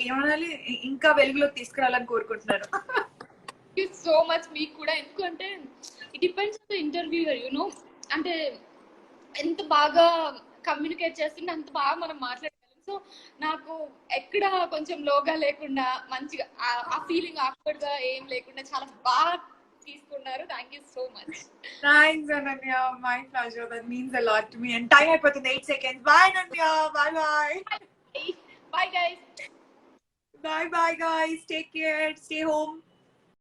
Speaker 1: ఏమనాలి, ఇంకా వెలుగులోకి తీసుకురావాలని కోరుకుంటున్నాను.
Speaker 2: థ్యాంక్ యూ సో మచ్ మీకు కూడా. ఎందుకంటే it depends on the interviewer, you know. అంటే ఎంత బాగా కమ్యూనికేట్ చేస్తుంటే అంత బాగా మనం మాట్లాడగలం. సో నాకు ఎక్కడ కొంచెం లోగా లేకుండా మంచిగా ఆ ఫీలింగ్ ఆక్వర్డ్ గా ఏం లేకుండా చాలా బాగా తీసుకున్నారు. Thank you so much.
Speaker 1: Thanks Ananya, my pleasure. That means a lot to me. And time అయిపోతుంది, 8 seconds. Bye Ananya. Bye bye.
Speaker 2: Bye guys.
Speaker 1: Bye bye guys. Take care. Stay home.